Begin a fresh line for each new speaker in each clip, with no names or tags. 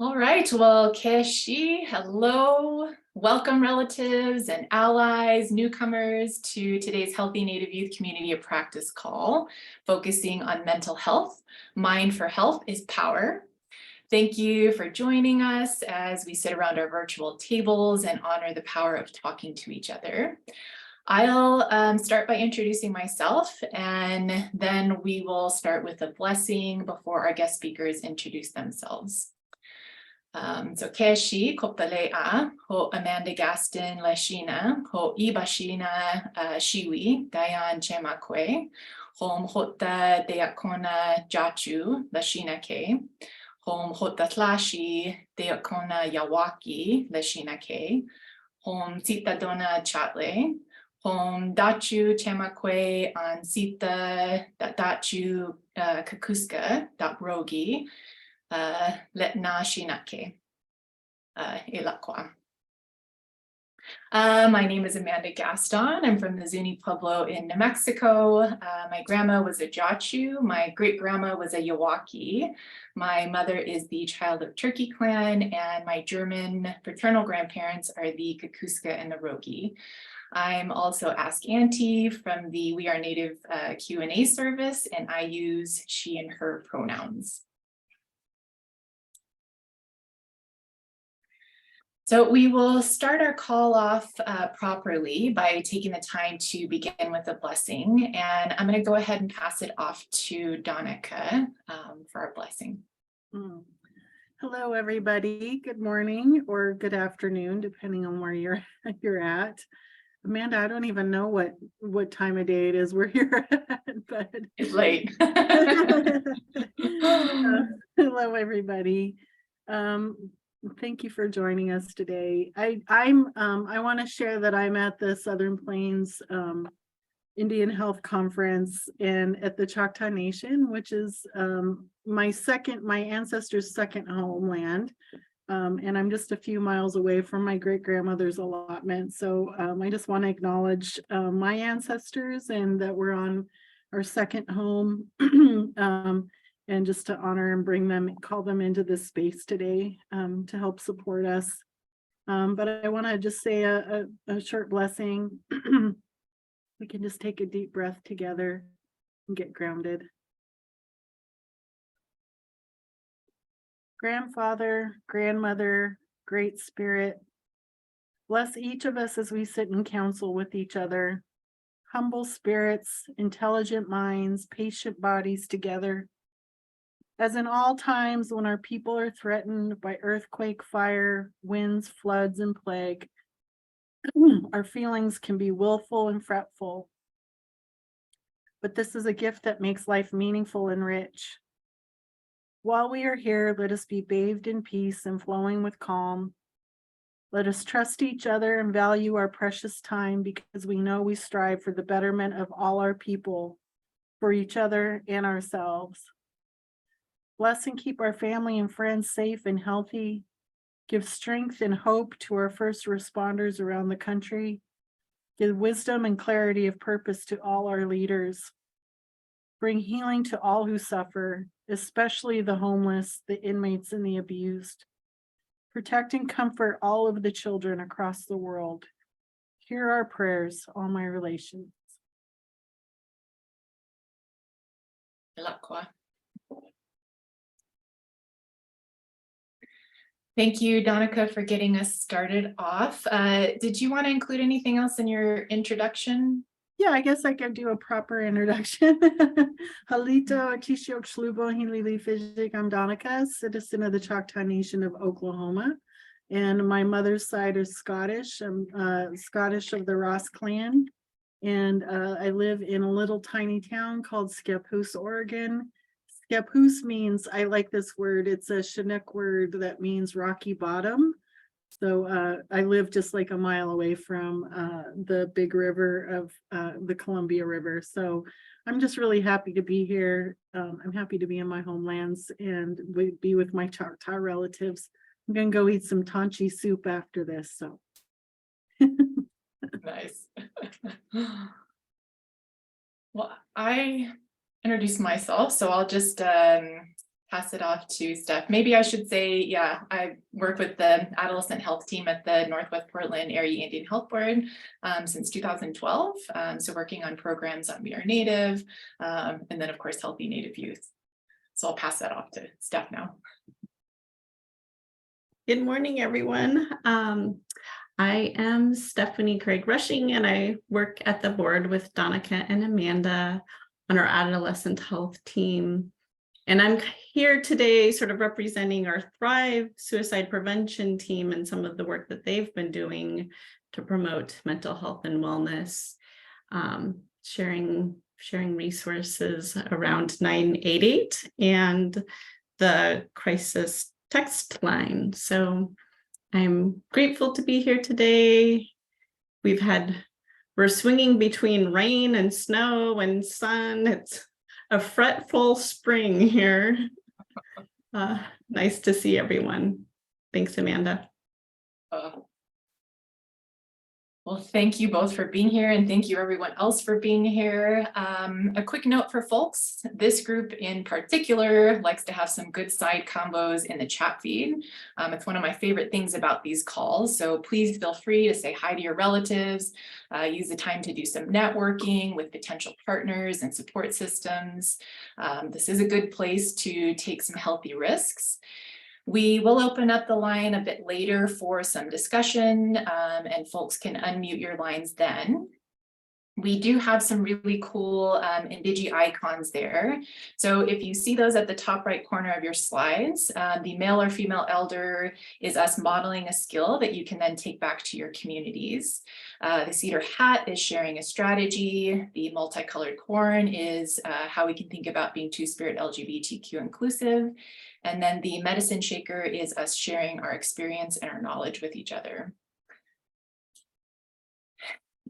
All right, well, Keshi, hello. Welcome relatives and allies, newcomers to today's Healthy Native Youth Community of Practice call, focusing on mental health. Mind for Health is power. Thank you for joining us as we sit around our virtual tables and honor the power of talking to each other. I'll start by introducing myself, and then we will start with a blessing before our guest speakers introduce themselves. So Keshi Kopalea, ho Amanda Gaston Lashina, ho Ibashina Shiwi, Dayan Chemakwe, hom Hota Deakona Jachu, Lashina Ke, hom Hota Tlashi, Deakona Yawaki, Lashina Ke, hom Sitadona Chatle, hom Dachu Chemakwe an Sita Dachu Kakuska, Rogi, Letna Shinake, Ilakwa. My name is Amanda Gaston. I'm from the Zuni Pueblo in New Mexico. My grandma was a Jachu. My great-grandma was a Yawaki. My mother is the child of Turkey clan, and my German paternal grandparents are the Kakuska and the Rogi. I'm also Ask Auntie from the We Are Native Q&A service, and I use she and her pronouns. So we will start our call off properly by taking the time to begin with a blessing. And I'm going to go ahead and pass it off to Danica for our blessing.
Hello, everybody. Good morning or good afternoon, depending on where you're at. Amanda, I don't even know what time of day it is where you're at, but
it's late.
Hello, everybody. Thank you for joining us today. I want to share that I'm at the Southern Plains Indian Health Conference and at the Choctaw Nation, which is my ancestors' second homeland. And I'm just a few miles away from my great-grandmother's allotment. So I just want to acknowledge my ancestors and that we're on our second home. And just to honor and call them into this space today to help support us. But I want to just say a short blessing. We can just take a deep breath together and get grounded. Grandfather, grandmother, Great Spirit, bless each of us as we sit in council with each other. Humble spirits, intelligent minds, patient bodies together. As in all times when our people are threatened by earthquake, fire, winds, floods, and plague, our feelings can be willful and fretful. But this is a gift that makes life meaningful and rich. While we are here, let us be bathed in peace and flowing with calm. Let us trust each other and value our precious time because we know we strive for the betterment of all our people, for each other and ourselves. Bless and keep our family and friends safe and healthy. Give strength and hope to our first responders around the country. Give wisdom and clarity of purpose to all our leaders. Bring healing to all who suffer, especially the homeless, the inmates, and the abused. Protect and comfort all of the children across the world. Hear our prayers, all my relations.
Thank you, Danica, for getting us started off. Did you want to include anything else in your introduction?
Yeah, I guess I could do a proper introduction. Halito Atishok Shlubo Hilili Fijik. I'm Danica, citizen of the Choctaw Nation of Oklahoma. And my mother's side is Scottish. I'm Scottish of the Ross clan. And I live in a little tiny town called Scappoose, Oregon. Scappoose means, I like this word, it's a Chinook word that means rocky bottom. So I live just like a mile away from the big river of the Columbia River. So I'm just really happy to be here. I'm happy to be in my homelands and be with my Choctaw relatives. I'm gonna go eat some tanchi soup after this, so.
Nice. Well, I introduced myself, so I'll just pass it off to Steph. Maybe I should say, yeah, I work with the adolescent health team at the Northwest Portland Area Indian Health Board since 2012. So working on programs on We Are Native, and then of course, Healthy Native Youth. So I'll pass that off to Steph now.
Good morning, everyone. I am Stephanie Craig Rushing, and I work at the board with Danica and Amanda on our adolescent health team. And I'm here today sort of representing our Thrive suicide prevention team and some of the work that they've been doing to promote mental health and wellness, sharing resources around 988 and the crisis text line. So I'm grateful to be here today. We're swinging between rain and snow and sun. It's a fretful spring here. Nice to see everyone. Thanks, Amanda.
Well, thank you both for being here, and thank you everyone else for being here. A quick note for folks, this group in particular likes to have some good side combos in the chat feed. It's one of my favorite things about these calls, so please feel free to say hi to your relatives, use the time to do some networking with potential partners and support systems. This is a good place to take some healthy risks. We will open up the line a bit later for some discussion, and folks can unmute your lines then. We do have some really cool Indigi icons there. So if you see those at the top right corner of your slides, the male or female elder is us modeling a skill that you can then take back to your communities. The cedar hat is sharing a strategy. The multicolored corn is how we can think about being two-spirit LGBTQ inclusive. And then the medicine shaker is us sharing our experience and our knowledge with each other.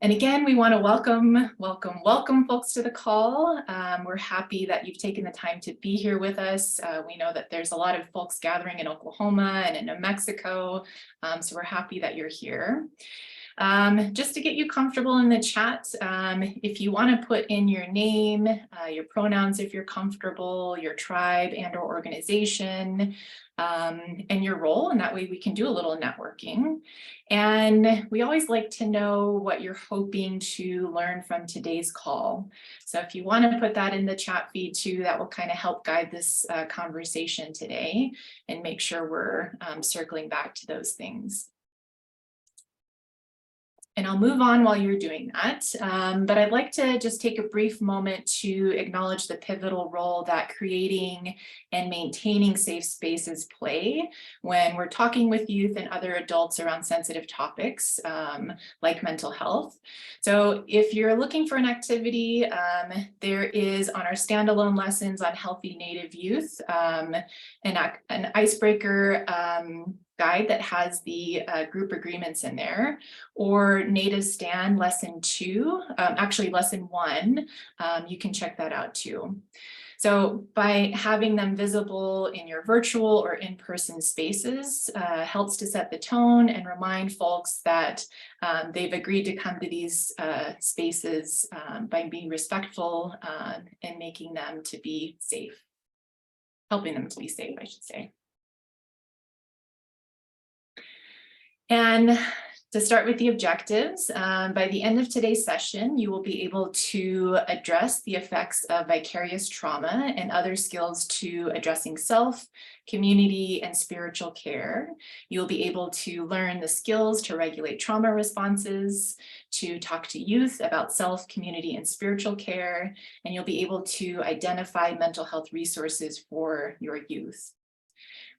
And again, we want to welcome folks to the call. We're happy that you've taken the time to be here with us. We know that there's a lot of folks gathering in Oklahoma and in New Mexico, so we're happy that you're here. Just to get you comfortable in the chat, if you want to put in your name, your pronouns if you're comfortable, your tribe and or organization, and your role, and that way we can do a little networking. And we always like to know what you're hoping to learn from today's call. So if you want to put that in the chat feed too, that will kind of help guide this conversation today and make sure we're circling back to those things. And I'll move on while you're doing that, but I'd like to just take a brief moment to acknowledge the pivotal role that creating and maintaining safe spaces play when we're talking with youth and other adults around sensitive topics like mental health. So if you're looking for an activity, there is on our standalone lessons on healthy Native youth, an icebreaker guide that has the group agreements in there, or Native Stand lesson 2, actually lesson 1, you can check that out too. So by having them visible in your virtual or in-person spaces helps to set the tone and remind folks that they've agreed to come to these spaces by being respectful and making them to be safe, helping them to be safe, I should say. And to start with the objectives, by the end of today's session, you will be able to address the effects of vicarious trauma and other skills to addressing self, community, and spiritual care. You'll be able to learn the skills to regulate trauma responses, to talk to youth about self, community, and spiritual care, and you'll be able to identify mental health resources for your youth.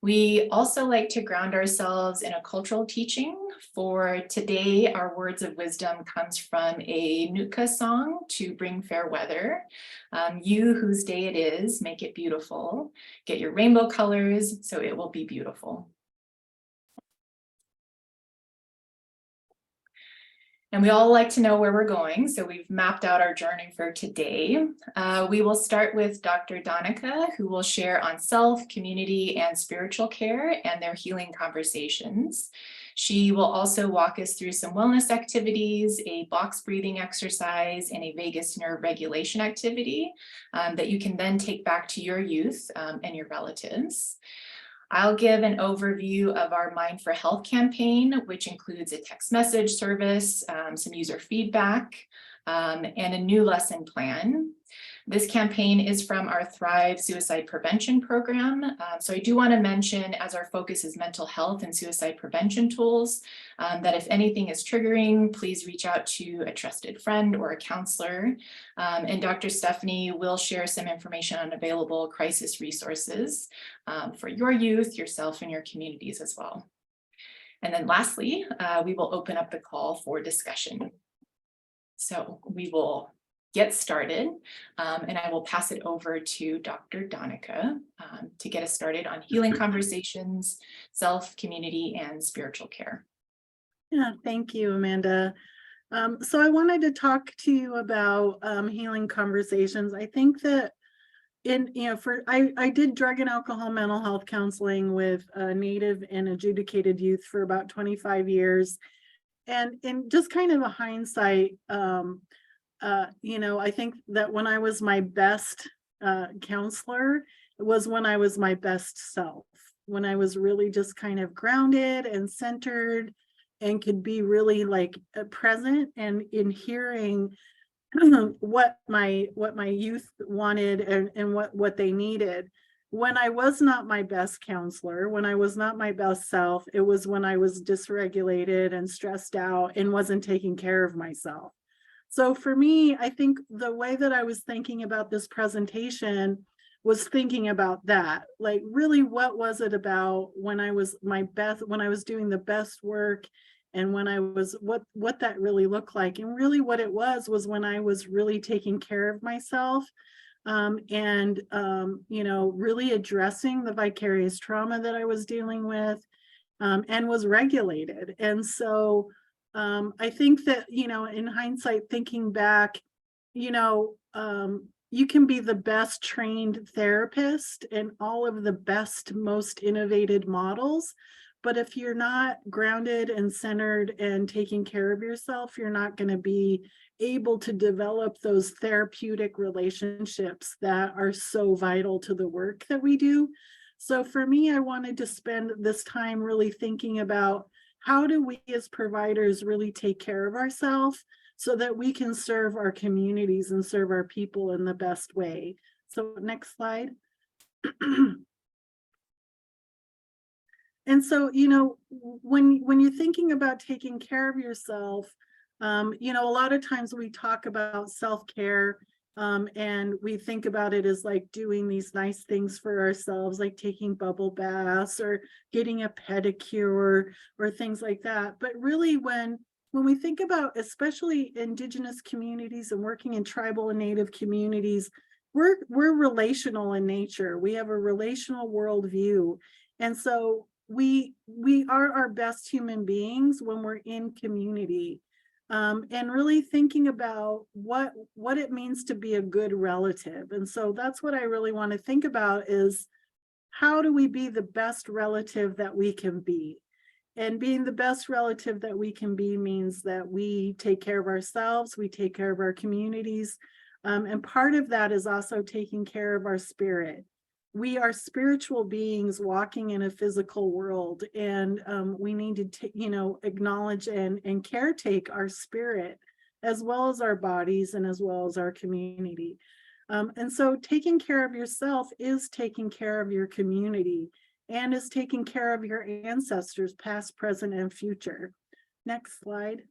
We also like to ground ourselves in a cultural teaching. For today, our words of wisdom comes from a Nootka song, To Bring Fair Weather. You whose day it is, make it beautiful. Get your rainbow colors so it will be beautiful. And we all like to know where we're going, so we've mapped out our journey for today. We will start with Dr. Danica, who will share on self, community, and spiritual care and their healing conversations. She will also walk us through some wellness activities, a box breathing exercise, and a vagus nerve regulation activity that you can then take back to your youth and your relatives. I'll give an overview of our Mind4Health campaign, which includes a text message service, some user feedback, and a new lesson plan. This campaign is from our Thrive Suicide Prevention Program. So I do want to mention, as our focus is mental health and suicide prevention tools, that if anything is triggering, please reach out to a trusted friend or a counselor. And Dr. Stephanie will share some information on available crisis resources for your youth, yourself, and your communities as well. And then lastly, we will open up the call for discussion. So we will get started, and I will pass it over to Dr. Danica to get us started on healing conversations, self, community, and spiritual care.
Yeah, thank you, Amanda. So I wanted to talk to you about healing conversations. I think that I did drug and alcohol mental health counseling with Native and adjudicated youth for about 25 years. And in just kind of a hindsight, I think that when I was my best counselor, it was when I was my best self, when I was really just kind of grounded and centered and could be really like present and in hearing what my youth wanted and what they needed. When I was not my best counselor, when I was not my best self, it was when I was dysregulated and stressed out and wasn't taking care of myself. So for me, I think the way that I was thinking about this presentation was thinking about that, like really what was it about when I was my best, when I was doing the best work, and when I was what that really looked like. And really what it was when I was really taking care of myself and really addressing the vicarious trauma that I was dealing with and was regulated. And so I think that, in hindsight, thinking back, you can be the best trained therapist and all of the best, most innovative models. But if you're not grounded and centered and taking care of yourself, you're not going to be able to develop those therapeutic relationships that are so vital to the work that we do. So for me, I wanted to spend this time really thinking about how do we as providers really take care of ourselves so that we can serve our communities and serve our people in the best way. So next slide. And so, when you're thinking about taking care of yourself, a lot of times we talk about self-care and we think about it as like doing these nice things for ourselves, like taking bubble baths or getting a pedicure or things like that. But really, when we think about especially Indigenous communities and working in tribal and Native communities, we're relational in nature. We have a relational worldview. And so we are our best human beings when we're in community. And really thinking about what it means to be a good relative. And so that's what I really want to think about is how do we be the best relative that we can be? And being the best relative that we can be means that we take care of ourselves, we take care of our communities. And part of that is also taking care of our spirit. We are spiritual beings walking in a physical world, and we need to, acknowledge and caretake our spirit as well as our bodies and as well as our community. And so taking care of yourself is taking care of your community and is taking care of your ancestors, past, present, and future. Next slide.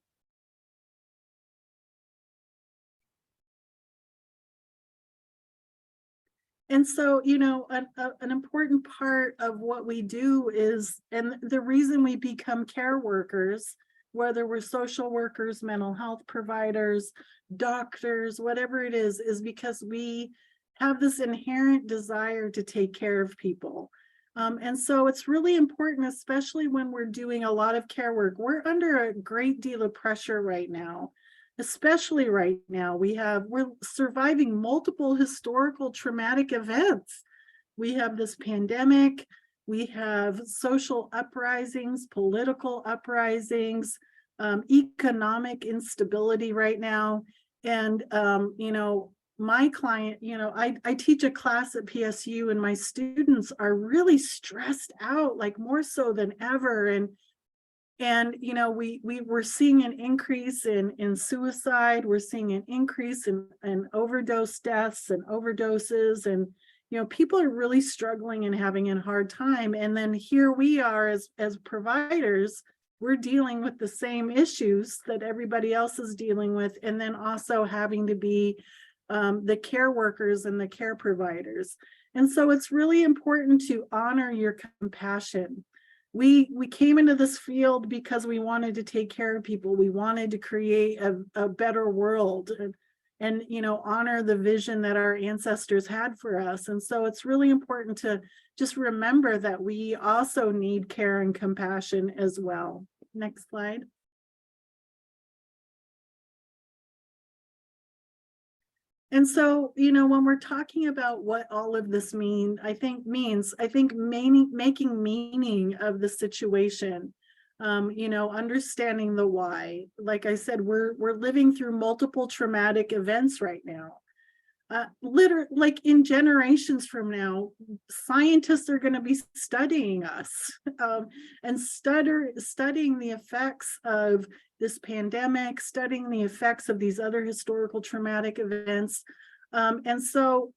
And so, an important part of what we do is, and the reason we become care workers, whether we're social workers, mental health providers, doctors, whatever it is because we have this inherent desire to take care of people. And so it's really important, especially when we're doing a lot of care work. We're under a great deal of pressure right now. Especially right now, we're surviving multiple historical traumatic events. We have this pandemic, We have social uprisings, political uprisings, economic instability right now. And, my client, I teach a class at PSU, and my students are really stressed out, like more so than ever. And we're seeing an increase in suicide. We're seeing an increase in overdose deaths and overdoses, and people are really struggling and having a hard time. And then here we are as providers, we're dealing with the same issues that everybody else is dealing with, and then also having to be the care workers and the care providers. And so it's really important to honor your compassion. We came into this field because we wanted to take care of people. We wanted to create a better world and honor the vision that our ancestors had for us. And so it's really important to just remember that we also need care and compassion as well. Next slide. And so, when we're talking about what all of this means, I think making meaning of the situation, understanding the why. Like I said, we're living through multiple traumatic events right now. Literally, like in generations from now, scientists are going to be studying us and studying the effects of this pandemic, studying the effects of these other historical traumatic events. And so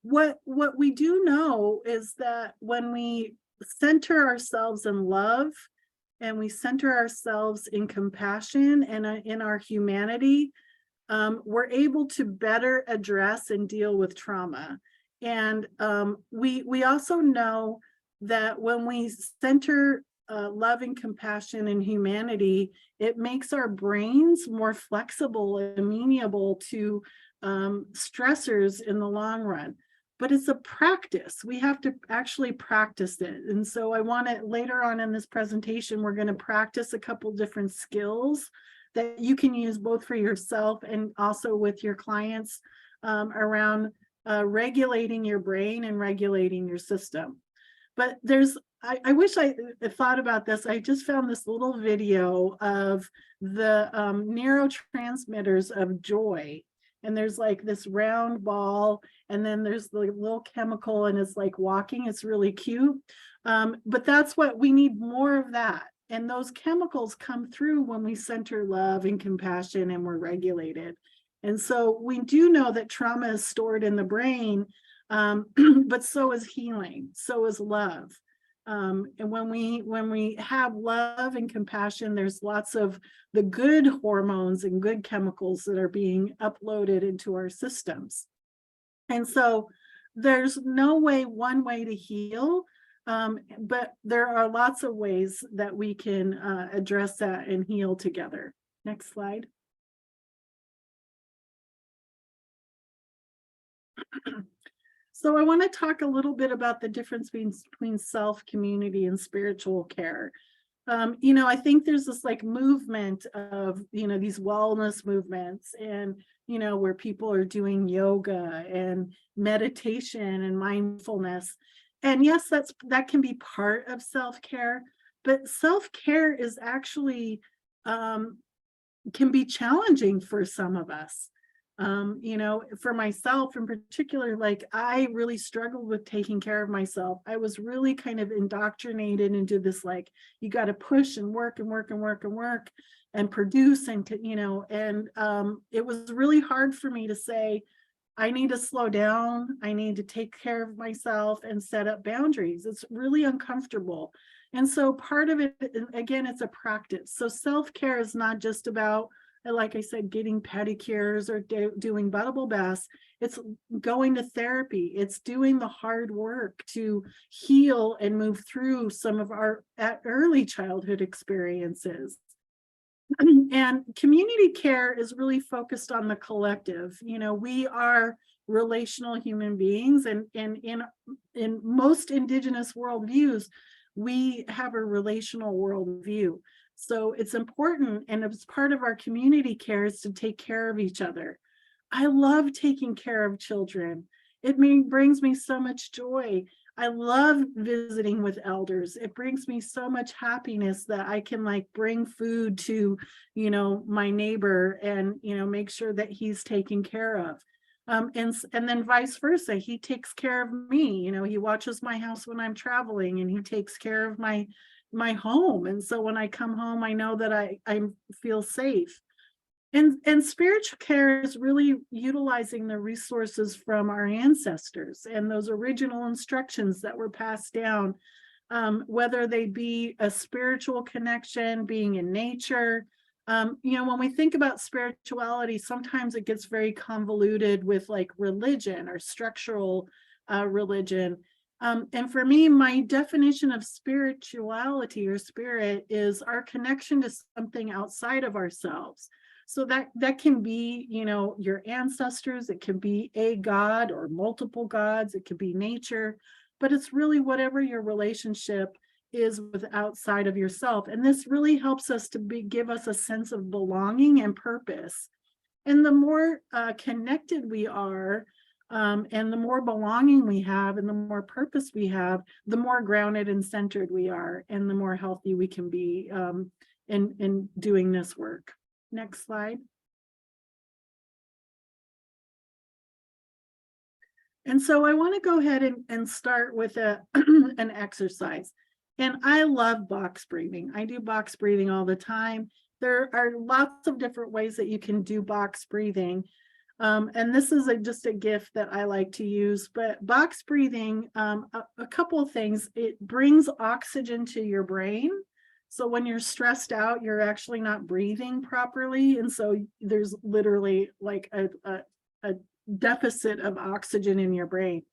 what we do know is that when we center ourselves in love and we center ourselves in compassion and in our humanity, we're able to better address and deal with trauma. And we also know that when we center love and compassion and humanity, it makes our brains more flexible and amenable to stressors in the long run. But it's a practice. We have to actually practice it. And so I want to, later on in this presentation, we're going to practice a couple different skills that you can use both for yourself and also with your clients around regulating your brain and regulating your system. But I wish I thought about this. I just found this little video of the neurotransmitters of joy. And there's like this round ball, and then there's the little chemical, and it's like walking. It's really cute. But that's what we need, more of that. And those chemicals come through when we center love and compassion and we're regulated. And so we do know that trauma is stored in the brain, but so is healing, so is love. And when we have love and compassion, there's lots of the good hormones and good chemicals that are being uploaded into our systems. And so there's no one way to heal. But there are lots of ways that we can address that and heal together. Next slide. So I want to talk a little bit about the difference between self, community, and spiritual care. I think there's this like movement of, these wellness movements, and, where people are doing yoga and meditation and mindfulness. And yes, that can be part of self-care, but self-care is actually can be challenging for some of us. For myself in particular, like I really struggled with taking care of myself. I was really kind of indoctrinated into this, like, you got to push and work and work and work and work and produce and, it was really hard for me to say, I need to slow down. I need to take care of myself and set up boundaries. It's really uncomfortable. And so part of it, again, it's a practice. So self-care is not just about, like I said, getting pedicures or doing bubble baths. It's going to therapy. It's doing the hard work to heal and move through some of our early childhood experiences. And community care is really focused on the collective. We are relational human beings, and in most Indigenous worldviews, we have a relational worldview. So it's important, and it's part of our community care is to take care of each other. I love taking care of children. It brings me so much joy. I love visiting with elders. It brings me so much happiness that I can like bring food to, my neighbor and, make sure that he's taken care of. And then vice versa. He takes care of me. He watches my house when I'm traveling, and he takes care of my home. And so when I come home, I know that I feel safe. And spiritual care is really utilizing the resources from our ancestors and those original instructions that were passed down, whether they be a spiritual connection, being in nature. When we think about spirituality, sometimes it gets very convoluted with like religion or structural religion. And for me, my definition of spirituality or spirit is our connection to something outside of ourselves. So that can be, your ancestors, it can be a god or multiple gods, it could be nature, but it's really whatever your relationship is with outside of yourself. And this really helps us to give us a sense of belonging and purpose. And the more connected we are, and the more belonging we have and the more purpose we have, the more grounded and centered we are, and the more healthy we can be in doing this work. Next slide. And so I want to go ahead and start with an exercise. And I love box breathing. I do box breathing all the time. There are lots of different ways that you can do box breathing. And this is just a gift that I like to use. But box breathing, a couple of things. It brings oxygen to your brain. So when you're stressed out, you're actually not breathing properly. And so there's literally like a deficit of oxygen in your brain.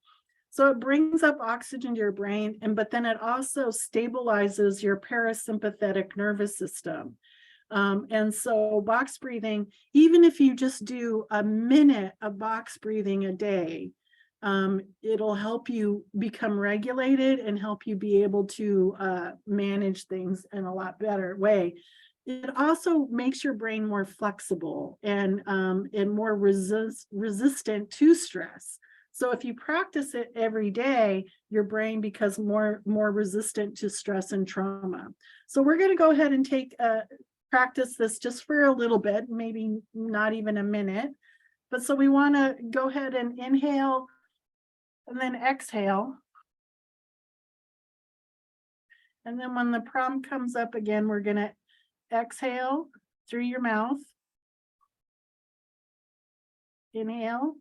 So it brings up oxygen to your brain, but then it also stabilizes your parasympathetic nervous system. And so box breathing, even if you just do a minute of box breathing a day, it'll help you become regulated and help you be able to manage things in a lot better way. It also makes your brain more flexible and more resistant to stress. So if you practice it every day, your brain becomes more resistant to stress and trauma. So we're going to go ahead and practice this just for a little bit, maybe not even a minute. But so we want to go ahead and inhale and then exhale. And then when the prompt comes up again, we're going to exhale through your mouth. Inhale.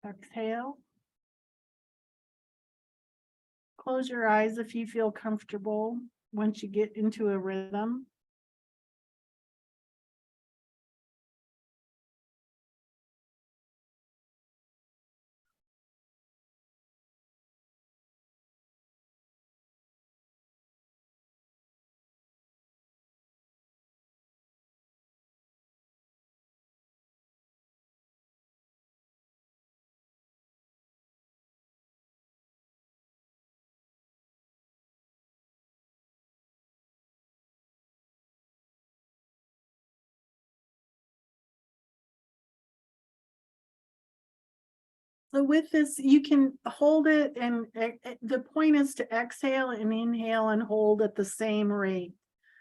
Exhale. Close your eyes if you feel comfortable once you get into a rhythm. So with this, you can hold it, and the point is to exhale and inhale and hold at the same rate.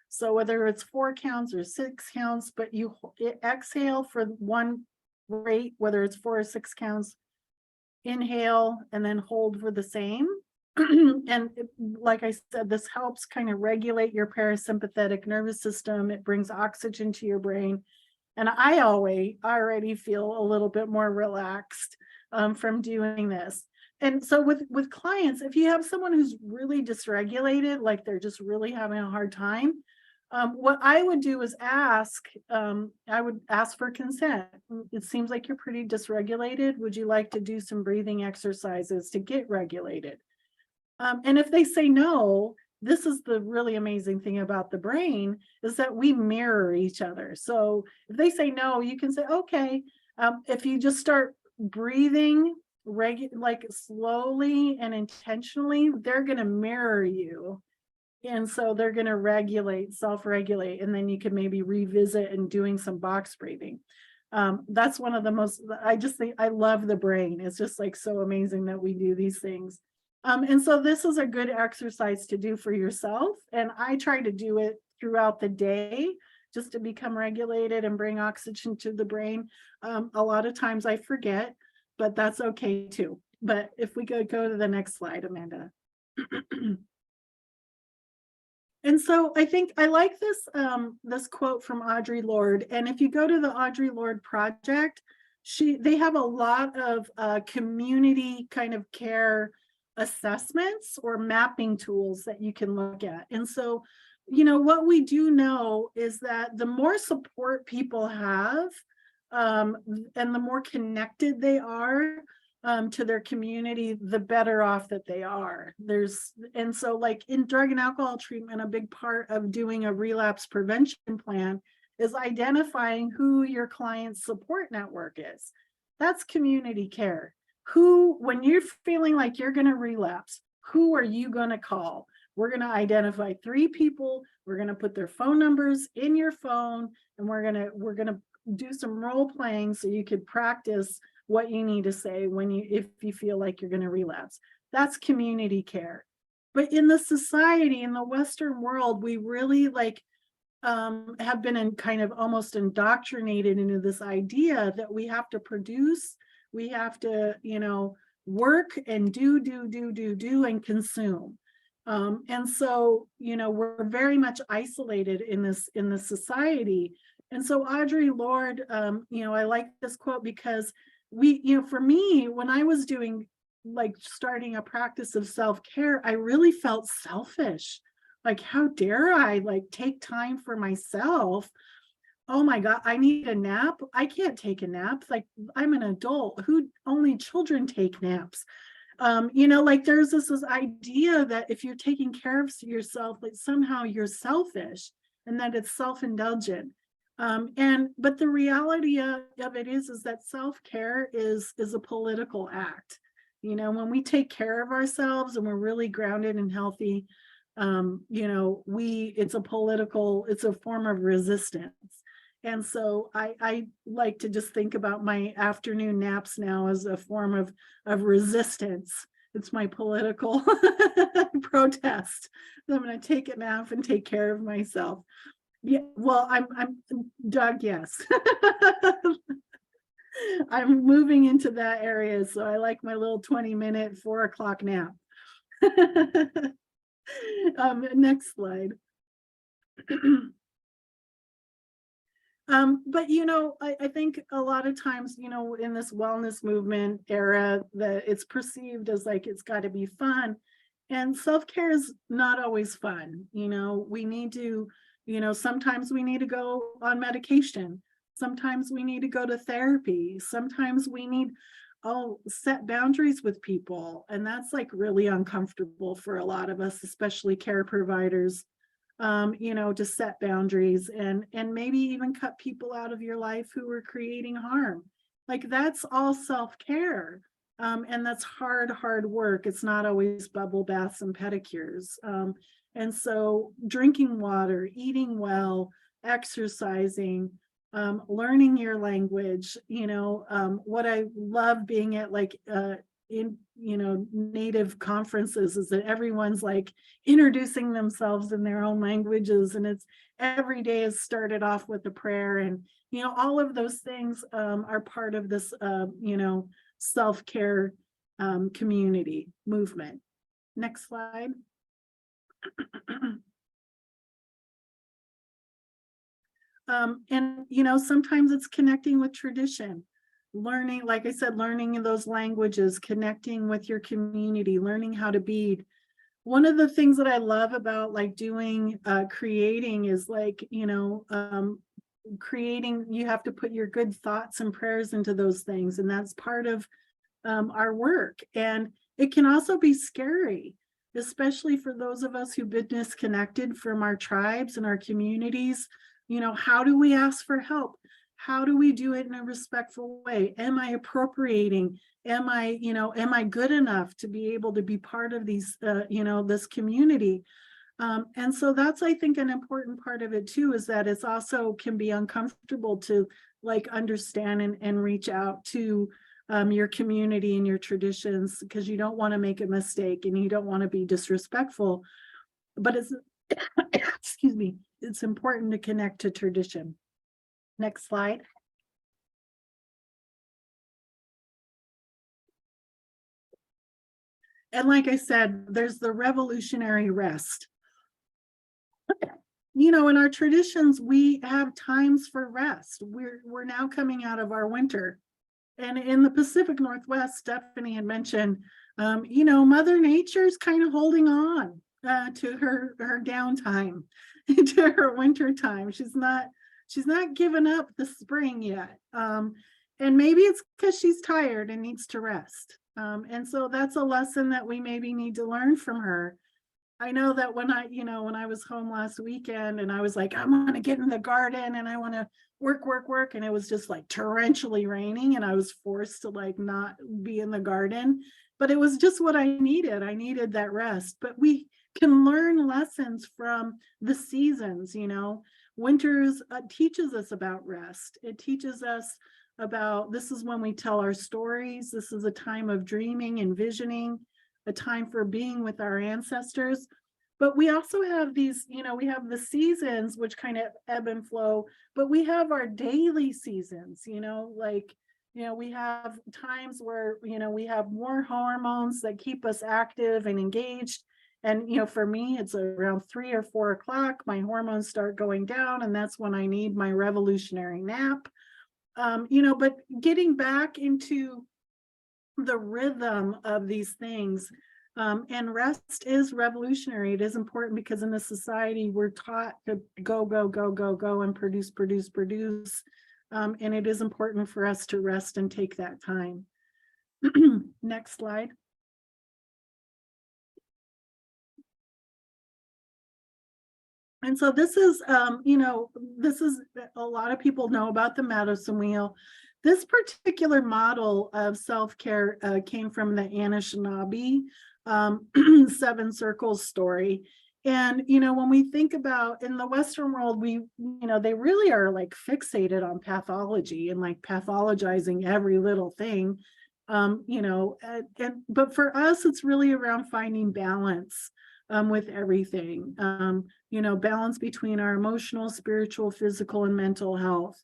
So whether it's 4 counts or 6 counts, but you exhale for one rate, whether it's 4 or 6 counts, inhale and then hold for the same. And like I said, this helps kind of regulate your parasympathetic nervous system. It brings oxygen to your brain. And I already feel a little bit more relaxed from doing this. And so with clients, if you have someone who's really dysregulated, like they're just really having a hard time, what I would do is I would ask for consent. It seems like you're pretty dysregulated. Would you like to do some breathing exercises to get regulated? And if they say no, this is the really amazing thing about the brain, is that we mirror each other. So if they say no, you can say, okay, if you just start breathing like slowly and intentionally, they're going to mirror you. And so they're going to regulate, self-regulate, and then you can maybe revisit and doing some box breathing. That's one of the most, I just think, I love the brain. It's just like so amazing that we do these things. And so this is a good exercise to do for yourself. And I try to do it throughout the day just to become regulated and bring oxygen to the brain. A lot of times I forget, but that's okay too. But if we could go to the next slide, Amanda. And so I think I like this this quote from Audre Lorde. And if you go to the Audre Lorde Project, they have a lot of community kind of care assessments or mapping tools that you can look at. And so, you know, what we do know is that the more support people have, and the more connected they are to their community, the better off that they are. And so like in drug and alcohol treatment, a big part of doing a relapse prevention plan is identifying who your client's support network is. That's community care. When you're feeling like you're going to relapse, who are you going to call? We're going to identify 3 people. We're going to put their phone numbers in your phone, and we're going to do some role playing so you could practice what you need to say if you feel like you're going to relapse. That's community care. But in the society, in the Western world, we really have been kind of almost indoctrinated into this idea that we have to produce, we have to, work and do and consume. And so, we're very much isolated in this society. And so Audre Lorde, I like this quote because for me, when I was doing starting a practice of self-care, I really felt selfish. Like, how dare I take time for myself? Oh my God, I need a nap. I can't take a nap. I'm an adult. Only children take naps. There's this idea that if you're taking care of yourself, somehow you're selfish and that it's self-indulgent. But the reality of it is that self-care is a political act. When we take care of ourselves and we're really grounded and healthy, it's a form of resistance. And so I like to just think about my afternoon naps now as a form of resistance. It's my political protest. So I'm going to take a nap and take care of myself. Yeah, well, I'm Doug, yes. I'm moving into that area, so I like my little 20-minute 4 o'clock nap. Next slide. But I think a lot of times, in this wellness movement era, that it's perceived as it's got to be fun, and self-care is not always fun. We need to, sometimes we need to go on medication. Sometimes we need to go to therapy. Sometimes we need set boundaries with people, and that's really uncomfortable for a lot of us, especially care providers. To set boundaries and maybe even cut people out of your life who are creating harm. That's all self-care. And that's hard work. It's not always bubble baths and pedicures. And so drinking water, eating well, exercising, learning your language, what I love being at in native conferences is that everyone's introducing themselves in their own languages, and it's every day is started off with a prayer, and all of those things are part of this self-care community movement. Next slide. And sometimes it's connecting with tradition. Learning, like I said, learning those languages, connecting with your community, learning how to bead. One of the things that I love about doing creating is creating, you have to put your good thoughts and prayers into those things, and that's part of our work. And it can also be scary, especially for those of us who've been disconnected from our tribes and our communities. How do we ask for help? How do we do it in a respectful way? Am I appropriating? Am I good enough to be able to be part of these, this community? And so that's, I think, an important part of it too, is that it's also can be uncomfortable to like understand and reach out to your community and your traditions, because you don't want to make a mistake and you don't want to be disrespectful. But it's, excuse me, it's important to connect to tradition. Next slide. And like I said, there's the revolutionary rest. You know, in our traditions, we have times for rest. We're now coming out of our winter. And in the Pacific Northwest, Stephanie had mentioned, you know, Mother Nature's kind of holding on to her downtime, to her winter time. She's not given up the spring yet. And maybe it's because she's tired and needs to rest. And so that's a lesson that we maybe need to learn from her. I know that when I was home last weekend and I was like, I want to get in the garden and I want to work. And it was just like torrentially raining and I was forced to like not be in the garden, but it was just what I needed. I needed that rest. But we can learn lessons from the seasons, you know. Winters teaches us about rest. It teaches us about, this is when we tell our stories. This is a time of dreaming and visioning, a time for being with our ancestors. But we also have these, you know, we have the seasons which kind of ebb and flow, but we have our daily seasons, you know, like, you know, we have times where, you know, we have more hormones that keep us active and engaged. And, you know, for me, it's around 3 or 4 o'clock, my hormones start going down, and that's when I need my revolutionary nap. You know, but getting back into the rhythm of these things, and rest is revolutionary. It is important because in this society we're taught to go and produce, and it is important for us to rest and take that time. Next slide. And so this is, you know, this is, a lot of people know about the medicine wheel. This particular model of self-care came from the Anishinaabe 7 circles story. And, you know, when we think about in the Western world, we, you know, they really are like fixated on pathology and like pathologizing every little thing, you know, but for us, it's really around finding balance with everything, you know, balance between our emotional, spiritual, physical, and mental health.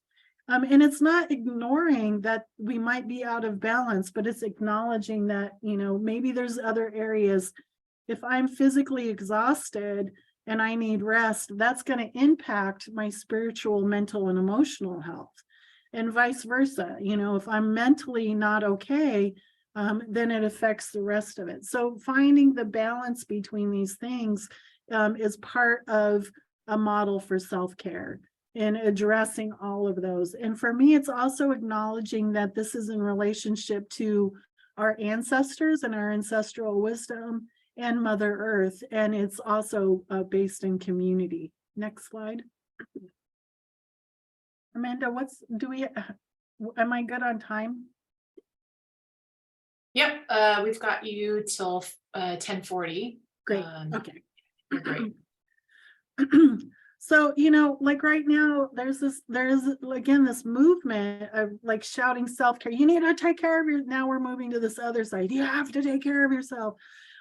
And it's not ignoring that we might be out of balance, but it's acknowledging that, you know, maybe there's other areas. If I'm physically exhausted and I need rest, that's going to impact my spiritual, mental, and emotional health, and vice versa. You know, if I'm mentally not okay, then it affects the rest of it. So finding the balance between these things is part of a model for self-care and addressing all of those. And for me, it's also acknowledging that this is in relationship to our ancestors and our ancestral wisdom and Mother Earth. And it's also based in community. Next slide. Amanda, am I good on time?
Yep, we've got you till 10:40.
Great, okay.
You're great.
So, you know, like right now, there's again, this movement of like shouting self-care. You need to take care of now we're moving to this other side. You have to take care of yourself.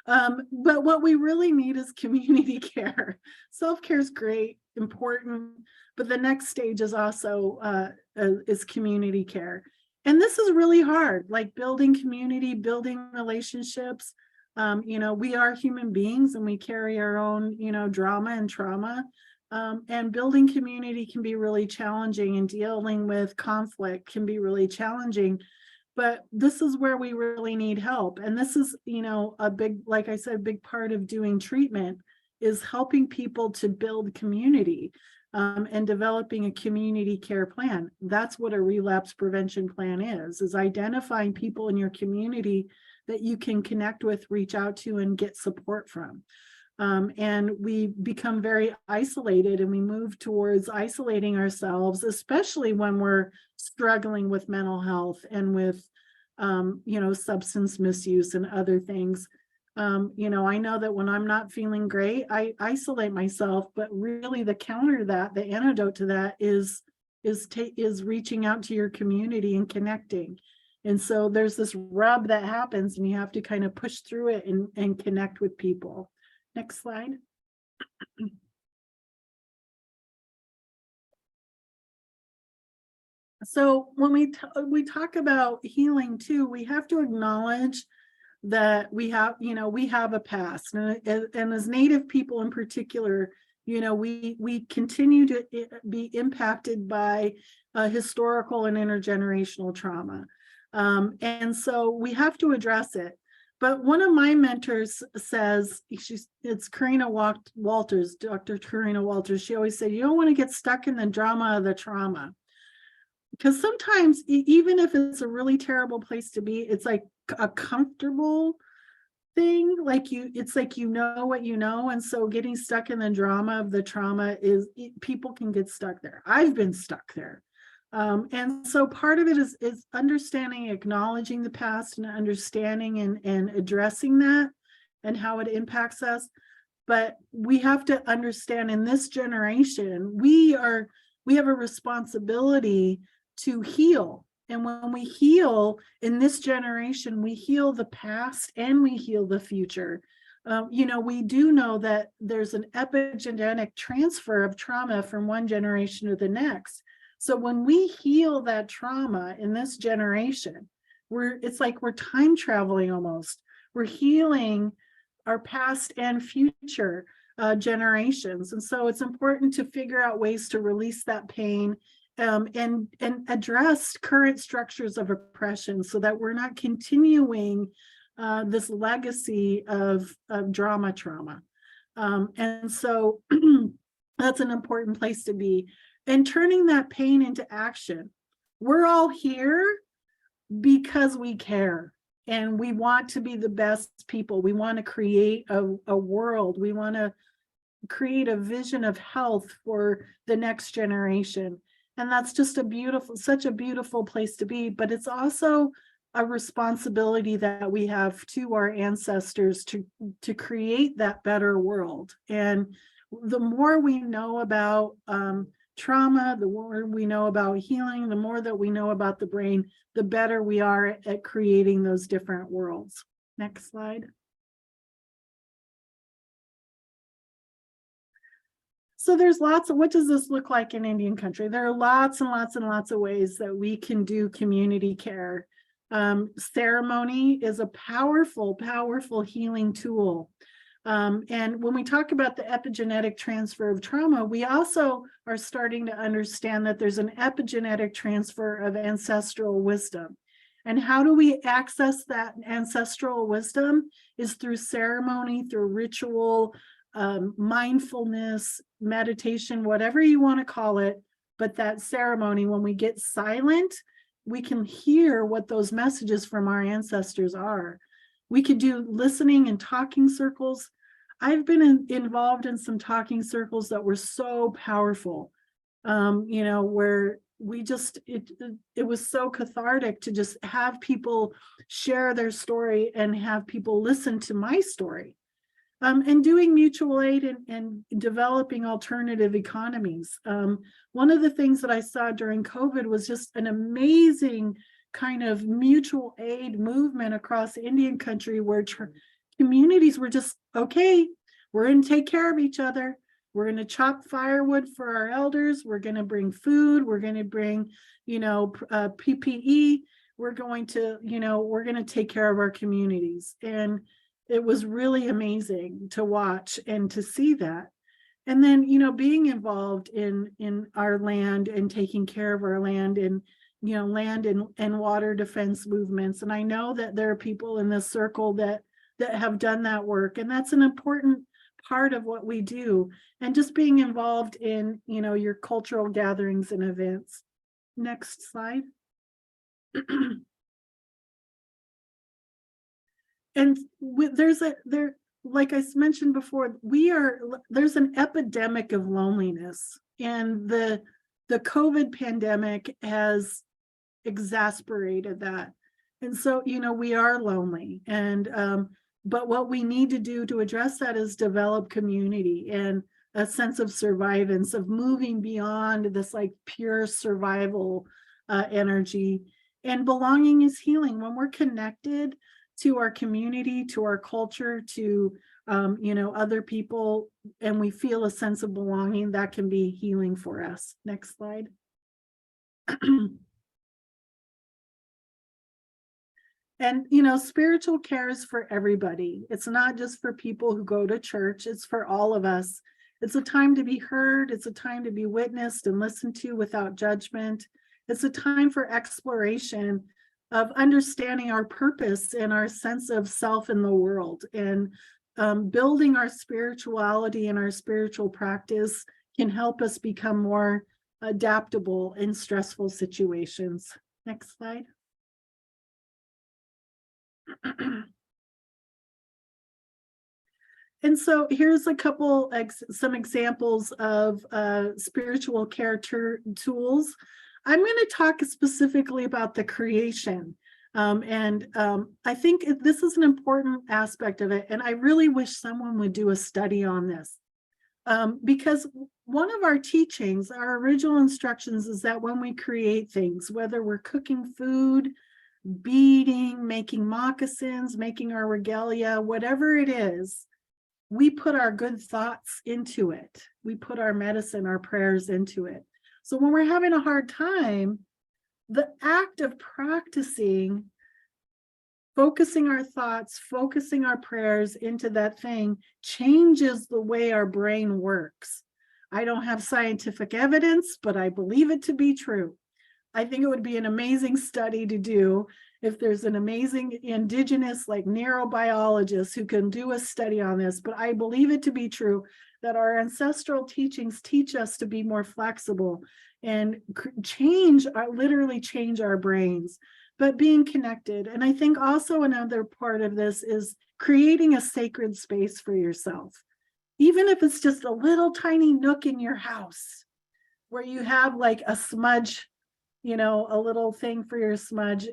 But what we really need is community care. Self-care is great, important, but the next stage is also is community care. And this is really hard, like building community, building relationships. You know, we are human beings and we carry our own, you know, drama and trauma. And building community can be really challenging, and dealing with conflict can be really challenging. But this is where we really need help. And this is, you know, a big, like I said, big part of doing treatment is helping people to build community. And developing a community care plan. That's what a relapse prevention plan is identifying people in your community that you can connect with, reach out to, and get support from. And we become very isolated, and we move towards isolating ourselves, especially when we're struggling with mental health and with, you know, substance misuse and other things. I know that when I'm not feeling great, I isolate myself, but really the counter to that, the antidote to that is reaching out to your community and connecting. And so there's this rub that happens and you have to kind of push through it and connect with people. Next slide. So when we talk about healing too, we have to acknowledge that we have a past, and as Native people in particular, we continue to be impacted by historical and intergenerational trauma, and so we have to address it. But one of my mentors says, it's Karina Walters, Dr. Karina Walters. She always said, you don't want to get stuck in the drama of the trauma. Because sometimes, even if it's a really terrible place to be, it's like a comfortable thing. It's like what you know. And so getting stuck in the drama of the trauma people can get stuck there. I've been stuck there. And so part of it is understanding, acknowledging the past and understanding and addressing that and how it impacts us. But we have to understand, in this generation, we have a responsibility to heal. And when we heal in this generation, we heal the past and we heal the future. We do know that there's an epigenetic transfer of trauma from one generation to the next. So when we heal that trauma in this generation, it's like we're time traveling almost. We're healing our past and future generations. And so it's important to figure out ways to release that pain and address current structures of oppression so that we're not continuing this legacy of trauma. And so that's an important place to be. And turning that pain into action. We're all here because we care and we want to be the best people. We want to create a world. We want to create a vision of health for the next generation. And that's just such a beautiful place to be, but it's also a responsibility that we have to our ancestors to create that better world. And the more we know about trauma, the more we know about healing, the more that we know about the brain, the better we are at creating those different worlds. Next slide. So there's lots of, what does this look like in Indian country? There are lots and lots and lots of ways that we can do community care. Ceremony is a powerful, powerful healing tool. And when we talk about the epigenetic transfer of trauma, we also are starting to understand that there's an epigenetic transfer of ancestral wisdom. And how do we access that ancestral wisdom? Is through ceremony, through ritual, mindfulness, meditation, whatever you want to call it. But that ceremony, when we get silent, we can hear what those messages from our ancestors are. We could do listening and talking circles. I've been involved in some talking circles that were so powerful, where we just, it was so cathartic to just have people share their story and have people listen to my story. And doing mutual aid and developing alternative economies. One of the things that I saw during COVID was just an amazing kind of mutual aid movement across Indian country where communities were just, okay, we're going to take care of each other. We're going to chop firewood for our elders. We're going to bring food. We're going to bring, PPE. We're going to take care of our communities. And it was really amazing to watch and to see that. And then, being involved in our land and taking care of our land and, land and water defense movements. And I know that there are people in this circle that have done that work. And that's an important part of what we do. And just being involved in, your cultural gatherings and events. Next slide. And like I mentioned before, there's an epidemic of loneliness, and the COVID pandemic has exacerbated that. And so, we are lonely, and But what we need to do to address that is develop community and a sense of survivance, of moving beyond this like pure survival energy. And belonging is healing. When we're connected to our community, to our culture, to other people, and we feel a sense of belonging, that can be healing for us. Next slide. And, spiritual care is for everybody. It's not just for people who go to church, it's for all of us. It's a time to be heard. It's a time to be witnessed and listened to without judgment. It's a time for exploration of understanding our purpose and our sense of self in the world, and building our spirituality and our spiritual practice can help us become more adaptable in stressful situations. Next slide. And so here's a couple, some examples of spiritual care tools. I'm going to talk specifically about the creation. I think this is an important aspect of it. And I really wish someone would do a study on this. Because one of our teachings, our original instructions, is that when we create things, whether we're cooking food, beading, making moccasins, making our regalia, whatever it is, we put our good thoughts into it. We put our medicine, our prayers into it. So when we're having a hard time, the act of practicing, focusing our thoughts, focusing our prayers into that thing changes the way our brain works. I don't have scientific evidence, but I believe it to be true. I think it would be an amazing study to do if there's an amazing indigenous like neurobiologist who can do a study on this, but I believe it to be true that our ancestral teachings teach us to be more flexible and literally change our brains, but being connected. And I think also another part of this is creating a sacred space for yourself, even if it's just a little tiny nook in your house where you have like a smudge, a little thing for your smudge.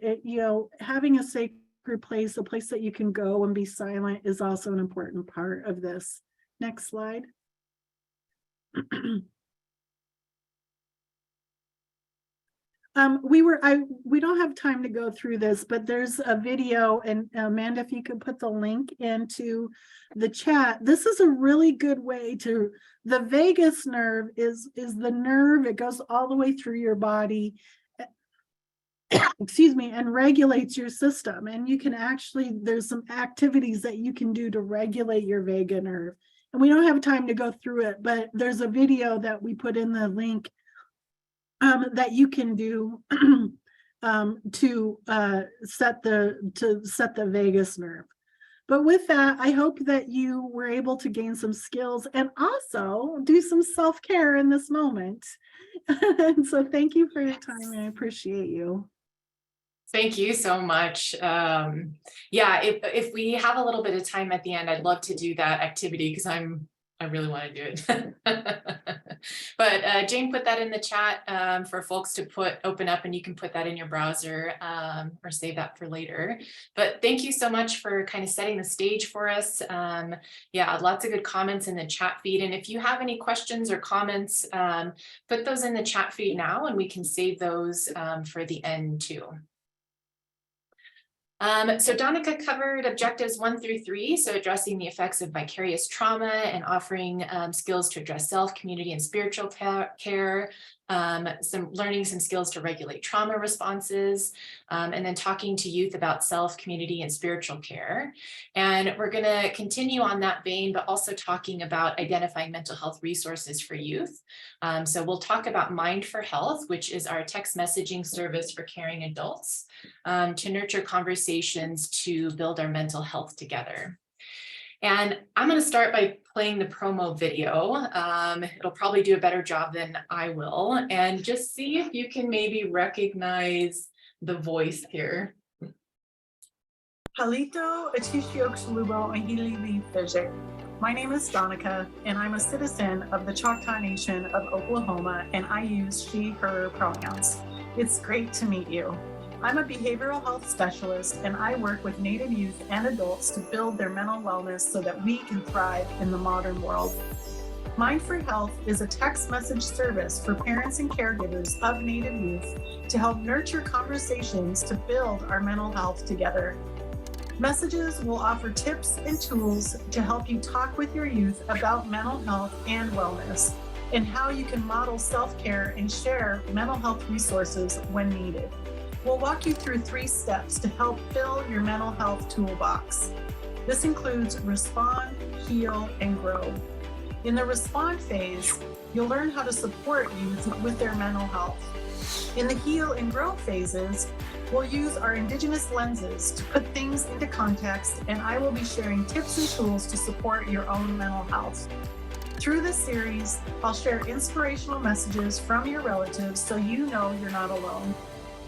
Having a sacred place, a place that you can go and be silent, is also an important part of this. Next slide. We don't have time to go through this, but there's a video, and Amanda, if you could put the link into the chat. This is a really good way to, the vagus nerve is the nerve, it goes all the way through your body, excuse me, and regulates your system. And you can actually, there's some activities that you can do to regulate your vagus nerve. And we don't have time to go through it, but there's a video that we put in the link that you can do to set the vagus nerve. But with that, I hope that you were able to gain some skills and also do some self-care in this moment. And so thank you for your time, and I appreciate you.
Thank you so much. Yeah, if we have a little bit of time at the end, I'd love to do that activity because I really want to do it. But Jane put that in the chat for folks to open up, and you can put that in your browser or save that for later. But thank you so much for kind of setting the stage for us. Yeah, lots of good comments in the chat feed. And if you have any questions or comments, put those in the chat feed now, and we can save those for the end too. So Danica covered objectives 1 through 3, so addressing the effects of vicarious trauma and offering skills to address self, community, and spiritual care, learning some skills to regulate trauma responses, and then talking to youth about self, community, and spiritual care. And we're going to continue on that vein, but also talking about identifying mental health resources for youth. So we'll talk about Mind4Health, which is our text messaging service for caring adults, to nurture conversations to build our mental health together. And I'm going to start by playing the promo video. It'll probably do a better job than I will. And just see if you can maybe recognize the voice here.
Halito Atishiok Shalubo Ahili Fijik. My name is Danica, and I'm a citizen of the Choctaw Nation of Oklahoma, and I use she, her pronouns. It's great to meet you. I'm a behavioral health specialist, and I work with Native youth and adults to build their mental wellness so that we can thrive in the modern world. Mind4Health is a text message service for parents and caregivers of Native youth to help nurture conversations to build our mental health together. Messages will offer tips and tools to help you talk with your youth about mental health and wellness, and how you can model self-care and share mental health resources when needed. We'll walk you through 3 steps to help fill your mental health toolbox. This includes respond, heal, and grow. In the respond phase, you'll learn how to support youth with their mental health. In the heal and grow phases, we'll use our Indigenous lenses to put things into context, and I will be sharing tips and tools to support your own mental health. Through this series, I'll share inspirational messages from your relatives so you know you're not alone.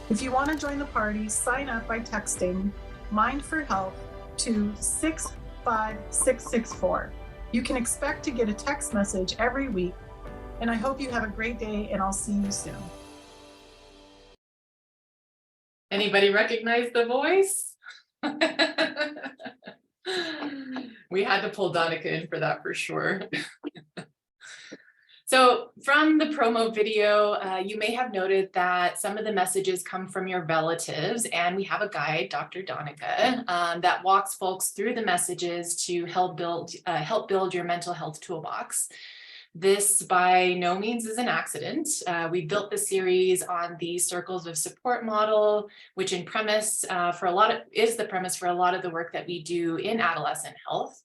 If you want to join the party, sign up by texting Mind4Health to 65664. You can expect to get a text message every week, and I hope you have a great day, and I'll see you soon.
Anybody recognize the voice? We had to pull Danica in for that for sure. So from the promo video, you may have noted that some of the messages come from your relatives, and we have a guide, Dr. Danica, that walks folks through the messages to help build your mental health toolbox. This by no means is an accident. We built the series on the circles of support model, which is the premise for a lot of the work that we do in adolescent health.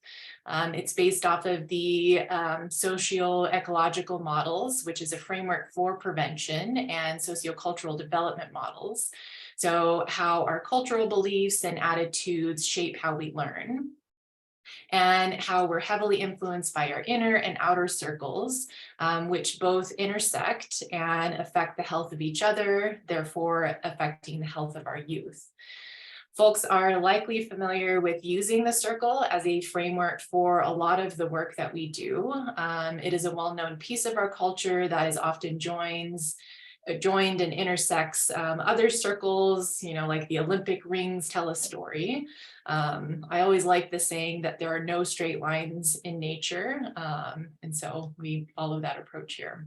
It's based off of the socio-ecological models, which is a framework for prevention, and sociocultural development models. So how our cultural beliefs and attitudes shape how we learn, and how we're heavily influenced by our inner and outer circles, which both intersect and affect the health of each other, therefore affecting the health of our youth. Folks are likely familiar with using the circle as a framework for a lot of the work that we do. It is a well-known piece of our culture that is often joined and intersects other circles, like the Olympic rings tell a story. I always like the saying that there are no straight lines in nature, and so we follow that approach here.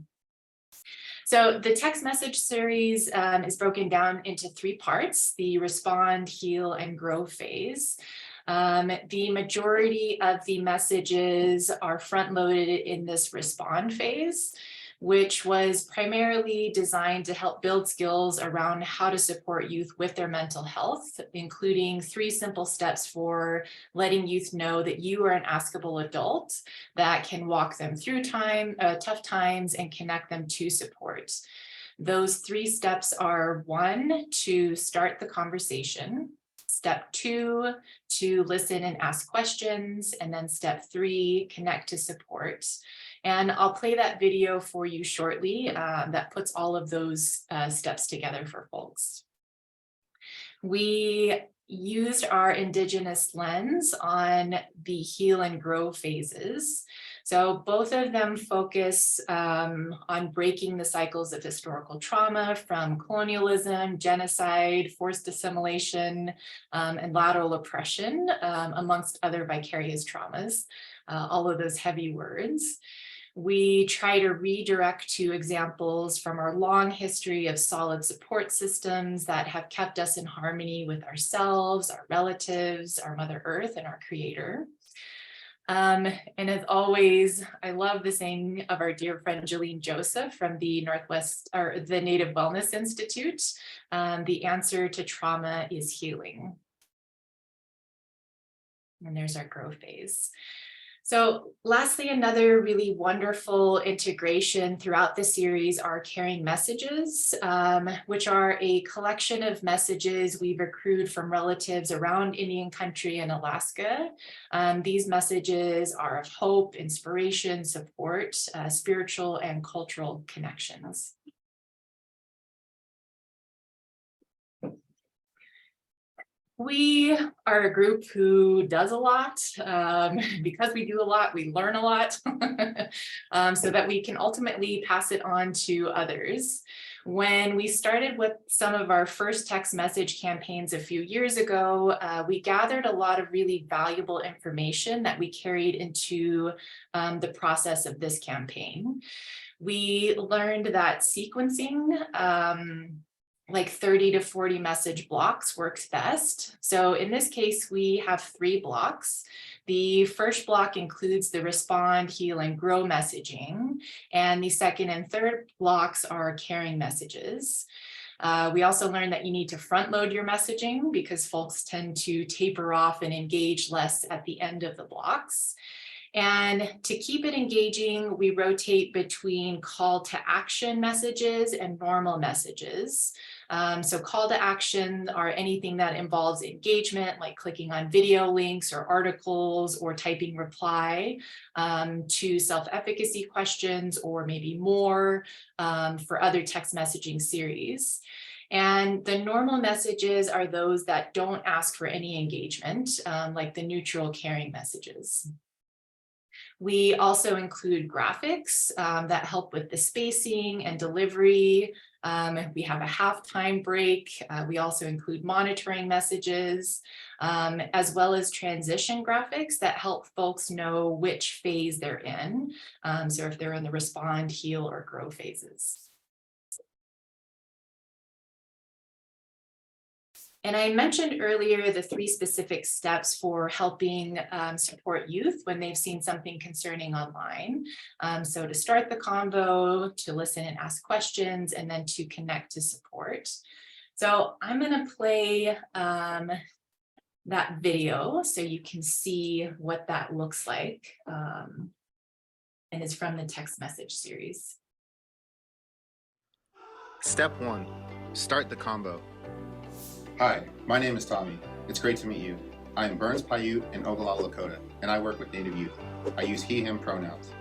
So the text message series is broken down into 3 parts: the respond, heal, and grow phase. The majority of the messages are front-loaded in this respond phase, which was primarily designed to help build skills around how to support youth with their mental health, including 3 simple steps for letting youth know that you are an askable adult that can walk them through tough times and connect them to support. Those 3 steps are: 1, to start the conversation; step 2, to listen and ask questions; and then step 3, connect to support. And I'll play that video for you shortly that puts all of those steps together for folks. We used our Indigenous lens on the heal and grow phases. So both of them focus on breaking the cycles of historical trauma from colonialism, genocide, forced assimilation, and lateral oppression, amongst other vicarious traumas, all of those heavy words. We try to redirect to examples from our long history of solid support systems that have kept us in harmony with ourselves, our relatives, our Mother Earth, and our Creator. And as always, I love the saying of our dear friend Jolene Joseph from the Native Wellness Institute: the answer to trauma is healing. And there's our grow phase. So lastly, another really wonderful integration throughout the series are caring messages, which are a collection of messages we've accrued from relatives around Indian country and Alaska. These messages are of hope, inspiration, support, spiritual and cultural connections. We are a group who does a lot. Because we do a lot, we learn a lot, so that we can ultimately pass it on to others. When we started with some of our first text message campaigns a few years ago, we gathered a lot of really valuable information that we carried into the process of this campaign. We learned that sequencing like 30 to 40 message blocks works best. So in this case, we have 3 blocks. The first block includes the respond, heal, and grow messaging. And the second and third blocks are caring messages. We also learned that you need to front load your messaging because folks tend to taper off and engage less at the end of the blocks. And to keep it engaging, we rotate between call to action messages and normal messages. So call to action are anything that involves engagement, like clicking on video links or articles or typing reply to self-efficacy questions or maybe more for other text messaging series. And the normal messages are those that don't ask for any engagement, like the neutral caring messages. We also include graphics that help with the spacing and delivery. We have a halftime break. We also include monitoring messages, as well as transition graphics that help folks know which phase they're in. So if they're in the respond, heal, or grow phases. And I mentioned earlier the 3 specific steps for helping support youth when they've seen something concerning online. So to start the convo, to listen and ask questions, and then to connect to support. So I'm going to play that video so you can see what that looks like, and is from the text message series.
Step 1, start the combo.
Hi, my name is Tommy. It's great to meet you. I am Burns Paiute in Ogallala, Lakota, and I work with Native youth. I use he, him pronouns.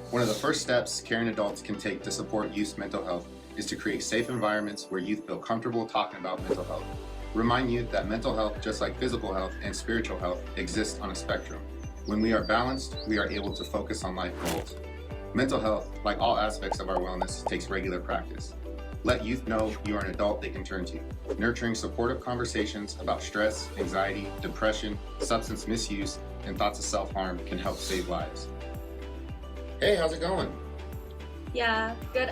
One of the first steps caring adults can take to support youth's mental health is to create safe environments where youth feel comfortable talking about mental health. Remind youth that mental health, just like physical health and spiritual health, exists on a spectrum. When we are balanced, we are able to focus on life goals. Mental health, like all aspects of our wellness, takes regular practice. Let youth know you are an adult they can turn to. Nurturing supportive conversations about stress, anxiety, depression, substance misuse, and thoughts of self-harm can help save lives. Hey, how's it going?
Yeah, good,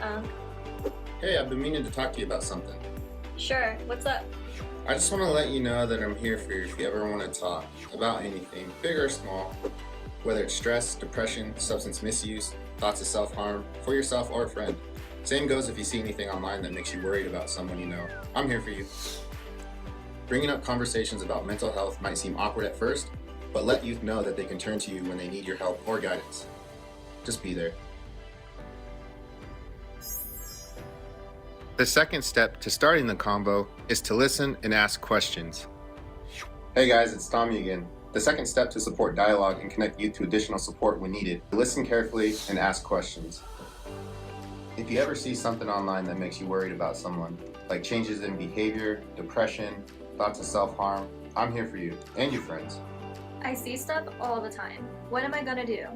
Hey, I've been meaning to talk to you about something.
Sure, what's up?
I just want to let you know that I'm here for you if you ever want to talk about anything, big or small, whether it's stress, depression, substance misuse, thoughts of self-harm, for yourself or a friend. Same goes if you see anything online that makes you worried about someone you know. I'm here for you. Bringing up conversations about mental health might seem awkward at first, but let youth know that they can turn to you when they need your help or guidance. Just be there.
The second step to starting the combo is to listen and ask questions.
Hey guys, it's Tommy again. The second step to support dialogue and connect youth to additional support when needed, listen carefully and ask questions. If you ever see something online that makes you worried about someone, like changes in behavior, depression, thoughts of self-harm, I'm here for you and your friends.
I see stuff all the time. What am I gonna do?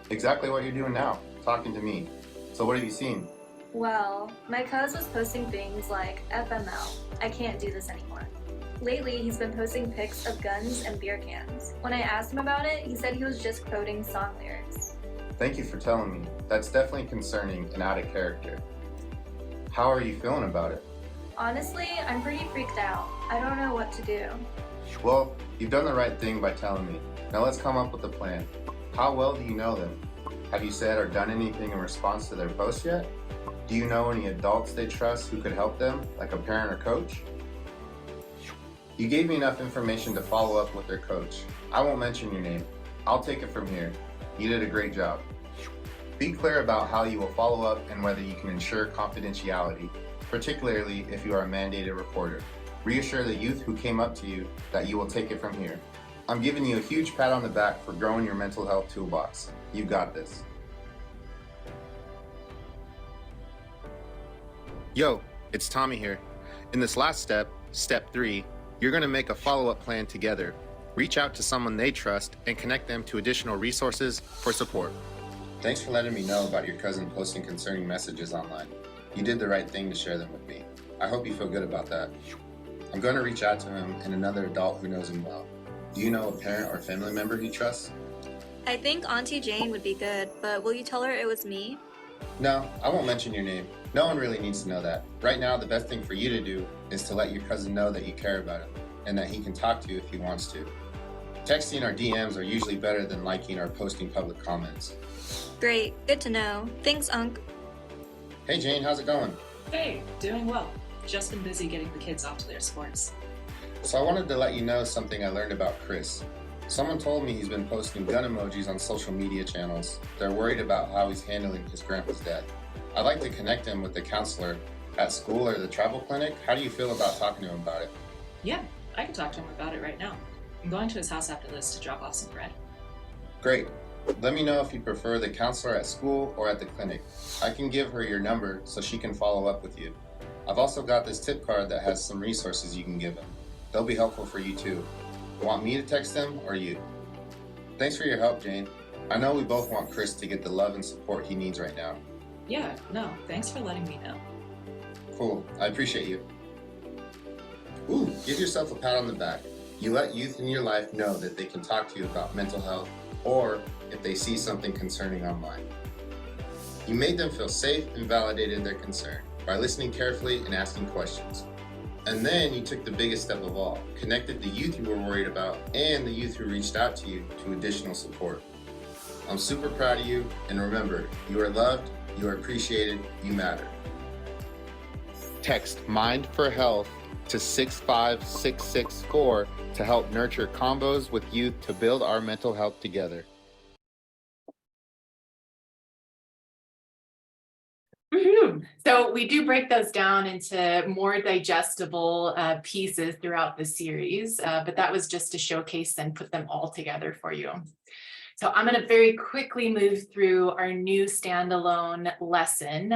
Exactly what you're doing now, talking to me. So what have you seen?
Well, my cuz was posting things like FML. I can't do this anymore. Lately, he's been posting pics of guns and beer cans. When I asked him about it, he said he was just quoting song lyrics.
Thank you for telling me. That's definitely concerning and out of character. How are you feeling about it?
Honestly, I'm pretty freaked out. I don't know what to do.
Well, you've done the right thing by telling me. Now let's come up with a plan. How well do you know them? Have you said or done anything in response to their posts yet? Do you know any adults they trust who could help them, like a parent or coach? You gave me enough information to follow up with their coach. I won't mention your name. I'll take it from here. You did a great job. Be clear about how you will follow up and whether you can ensure confidentiality, particularly if you are a mandated reporter. Reassure the youth who came up to you that you will take it from here. I'm giving you a huge pat on the back for growing your mental health toolbox. You got this.
Yo, it's Tommy here. In this last step, step 3, you're going to make a follow-up plan together. Reach out to someone they trust and connect them to additional resources for support.
Thanks for letting me know about your cousin posting concerning messages online. You did the right thing to share them with me. I hope you feel good about that. I'm going to reach out to him and another adult who knows him well. Do you know a parent or family member he trusts?
I think Auntie Jane would be good, but will you tell her it was me?
No, I won't mention your name. No one really needs to know that. Right now, the best thing for you to do is to let your cousin know that you care about him and that he can talk to you if he wants to. Texting or DMs are usually better than liking or posting public comments.
Great, good to know. Thanks, Unc.
Hey Jane, how's it going?
Hey, doing well. Just been busy getting the kids off to their sports.
So I wanted to let you know something I learned about Chris. Someone told me he's been posting gun emojis on social media channels. They're worried about how he's handling his grandpa's death. I'd like to connect him with the counselor at school or the travel clinic. How do you feel about talking to him about it?
Yeah, I can talk to him about it right now. I'm going to his house after this to drop off some bread.
Great. Let me know if you prefer the counselor at school or at the clinic. I can give her your number so she can follow up with you. I've also got this tip card that has some resources you can give him. They'll be helpful for you too. Want me to text him or you? Thanks for your help, Jane. I know we both want Chris to get the love and support he needs right now.
Yeah, no, thanks for letting me know.
Cool, I appreciate you. Ooh, give yourself a pat on the back. You let youth in your life know that they can talk to you about mental health or if they see something concerning online. You made them feel safe and validated their concern by listening carefully and asking questions. And then you took the biggest step of all, connected the youth you were worried about and the youth who reached out to you to additional support. I'm super proud of you, and remember, you are loved, you are appreciated, you matter.
Text Mind4Health to 65664 to help nurture combos with youth to build our mental health together.
So we do break those down into more digestible pieces throughout the series, but that was just to showcase and put them all together for you. So I'm going to very quickly move through our new standalone lesson.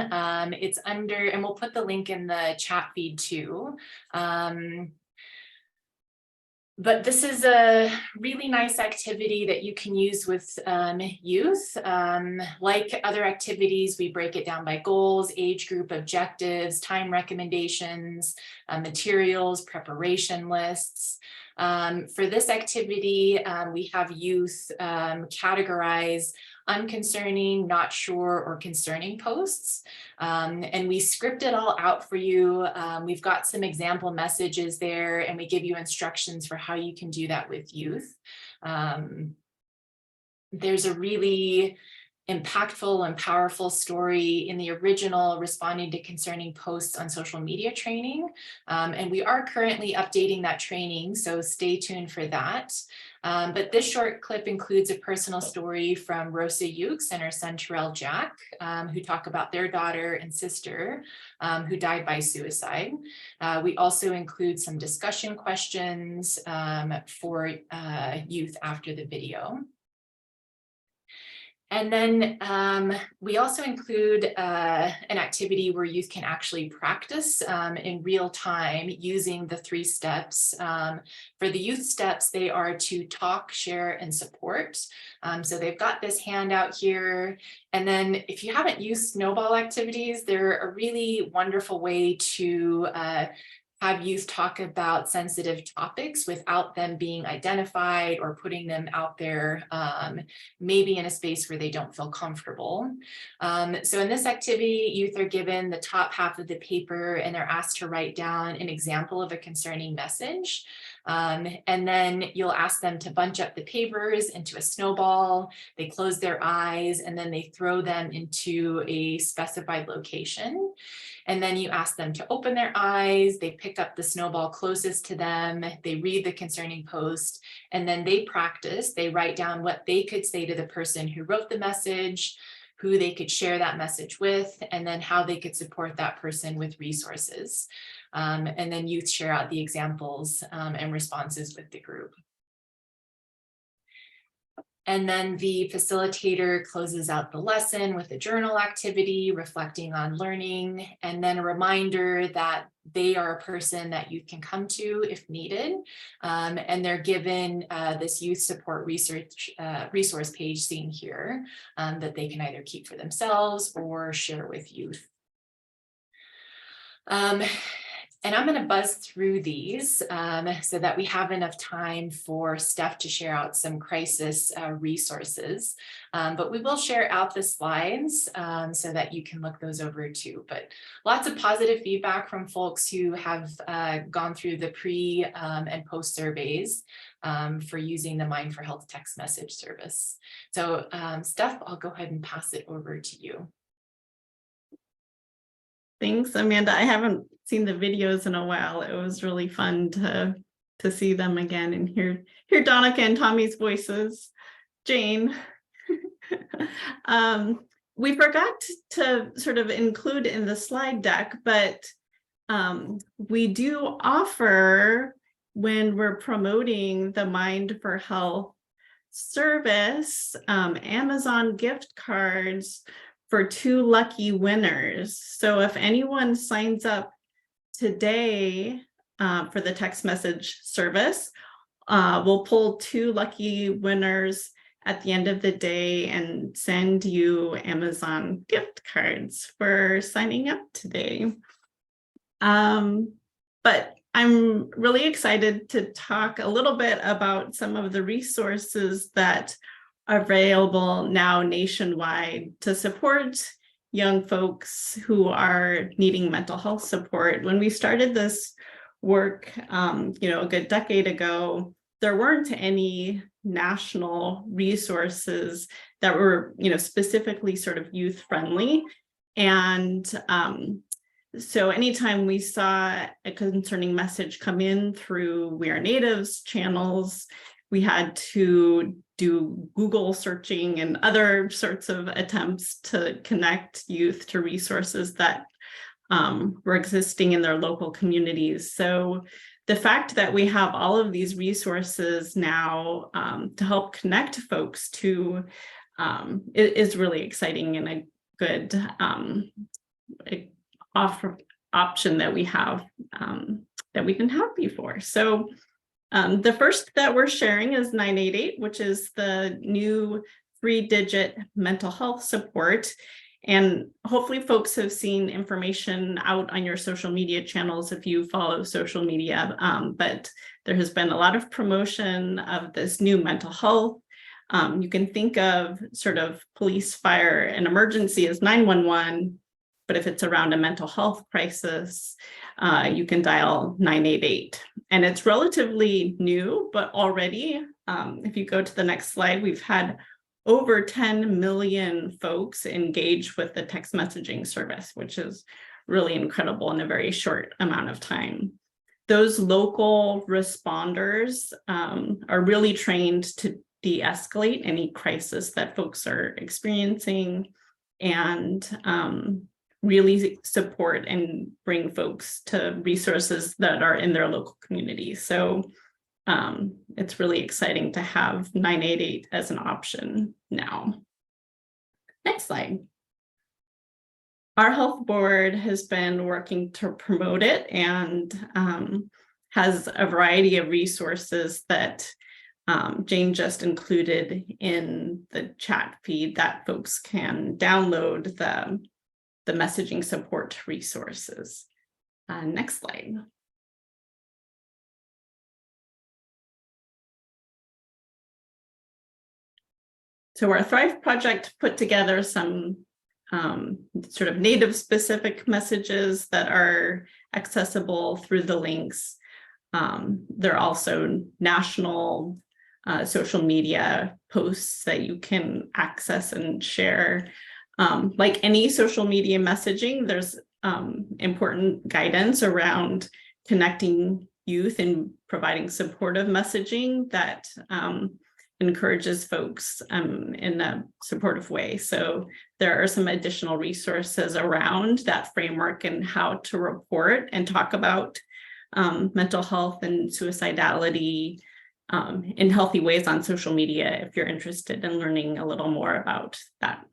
It's under, and we'll put the link in the chat feed too. But this is a really nice activity that you can use with youth. Like other activities, we break it down by goals, age group, objectives, time recommendations, materials, preparation lists. For this activity, we have youth categorize unconcerning, not sure, or concerning posts. And we script it all out for you. We've got some example messages there, and we give you instructions for how you can do that with youth. There's a really impactful and powerful story in the original Responding to Concerning Posts on Social Media training. And we are currently updating that training, so stay tuned for that. But this short clip includes a personal story from Rosa Ukes and her son Terrell Jack, who talk about their daughter and sister who died by suicide. We also include some discussion questions for youth after the video. And then we also include an activity where youth can actually practice in real time using the 3 steps. For the youth steps, they are to talk, share, and support. So they've got this handout here. And then if you haven't used snowball activities, they're a really wonderful way to have youth talk about sensitive topics without them being identified or putting them out there, maybe in a space where they don't feel comfortable. So in this activity, youth are given the top half of the paper and they're asked to write down an example of a concerning message. And then you'll ask them to bunch up the papers into a snowball. They close their eyes and then they throw them into a specified location. And then you ask them to open their eyes, they pick up the snowball closest to them, they read the concerning post, and then they practice. They write down what they could say to the person who wrote the message, who they could share that message with, and then how they could support that person with resources. And then youth share out the examples and responses with the group. And then the facilitator closes out the lesson with a journal activity, reflecting on learning, and then a reminder that they are a person that youth can come to if needed. And they're given this youth support resource page seen here that they can either keep for themselves or share with youth. And I'm going to buzz through these so that we have enough time for Steph to share out some crisis resources. But we will share out the slides so that you can look those over too. But lots of positive feedback from folks who have gone through the pre and post surveys for using the Mind4Health text message service. So Steph, I'll go ahead and pass it over to you.
Thanks, Amanda. I haven't seen the videos in a while. It was really fun to see them again and hear Danica and Tommy's voices. Jane. We forgot to sort of include in the slide deck, but we do offer, when we're promoting the Mind4Health service, Amazon gift cards for 2 lucky winners. So if anyone signs up today for the text message service, we'll pull 2 lucky winners at the end of the day and send you Amazon gift cards for signing up today. But I'm really excited to talk a little bit about some of the resources that are available now nationwide to support young folks who are needing mental health support. When we started this work, a good decade ago, there weren't any national resources that were, specifically sort of youth friendly. And so anytime we saw a concerning message come in through We Are Natives channels, we had to do Google searching and other sorts of attempts to connect youth to resources that were existing in their local communities. So the fact that we have all of these resources now to help connect folks to is really exciting and a good option that we have that we didn't have before. So the first that we're sharing is 988, which is the new 3-digit mental health support. And hopefully folks have seen information out on your social media channels if you follow social media, but there has been a lot of promotion of this new mental health. You can think of sort of police, fire, and emergency as 911, but if it's around a mental health crisis, you can dial 988. And it's relatively new, but already, if you go to the next slide, we've had over 10 million folks engage with the text messaging service, which is really incredible in a very short amount of time. Those local responders are really trained to de-escalate any crisis that folks are experiencing and really support and bring folks to resources that are in their local community. So it's really exciting to have 988 as an option now. Next slide. Our health board has been working to promote it and has a variety of resources that Jane just included in the chat feed that folks can download the messaging support resources. Next slide. So our Thrive project put together some sort of native specific messages that are accessible through the links. There are also national social media posts that you can access and share. Like any social media messaging, there's important guidance around connecting youth and providing supportive messaging that encourages folks in a supportive way. So there are some additional resources around that framework and how to report and talk about mental health and suicidality in healthy ways on social media if you're interested in learning a little more about that.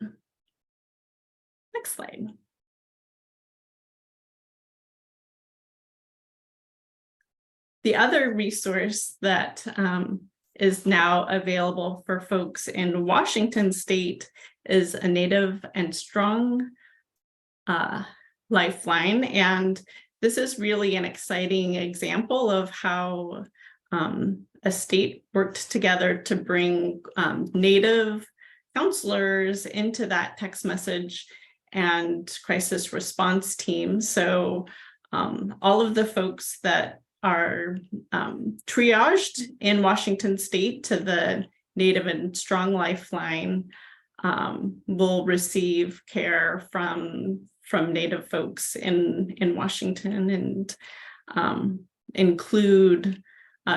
Next slide. The other resource that is now available for folks in Washington State is a Native and Strong lifeline. And this is really an exciting example of how a state worked together to bring Native counselors into that text message and crisis response team. So all of the folks that are triaged in Washington State to the Native and Strong Lifeline will receive care from Native folks in Washington, and include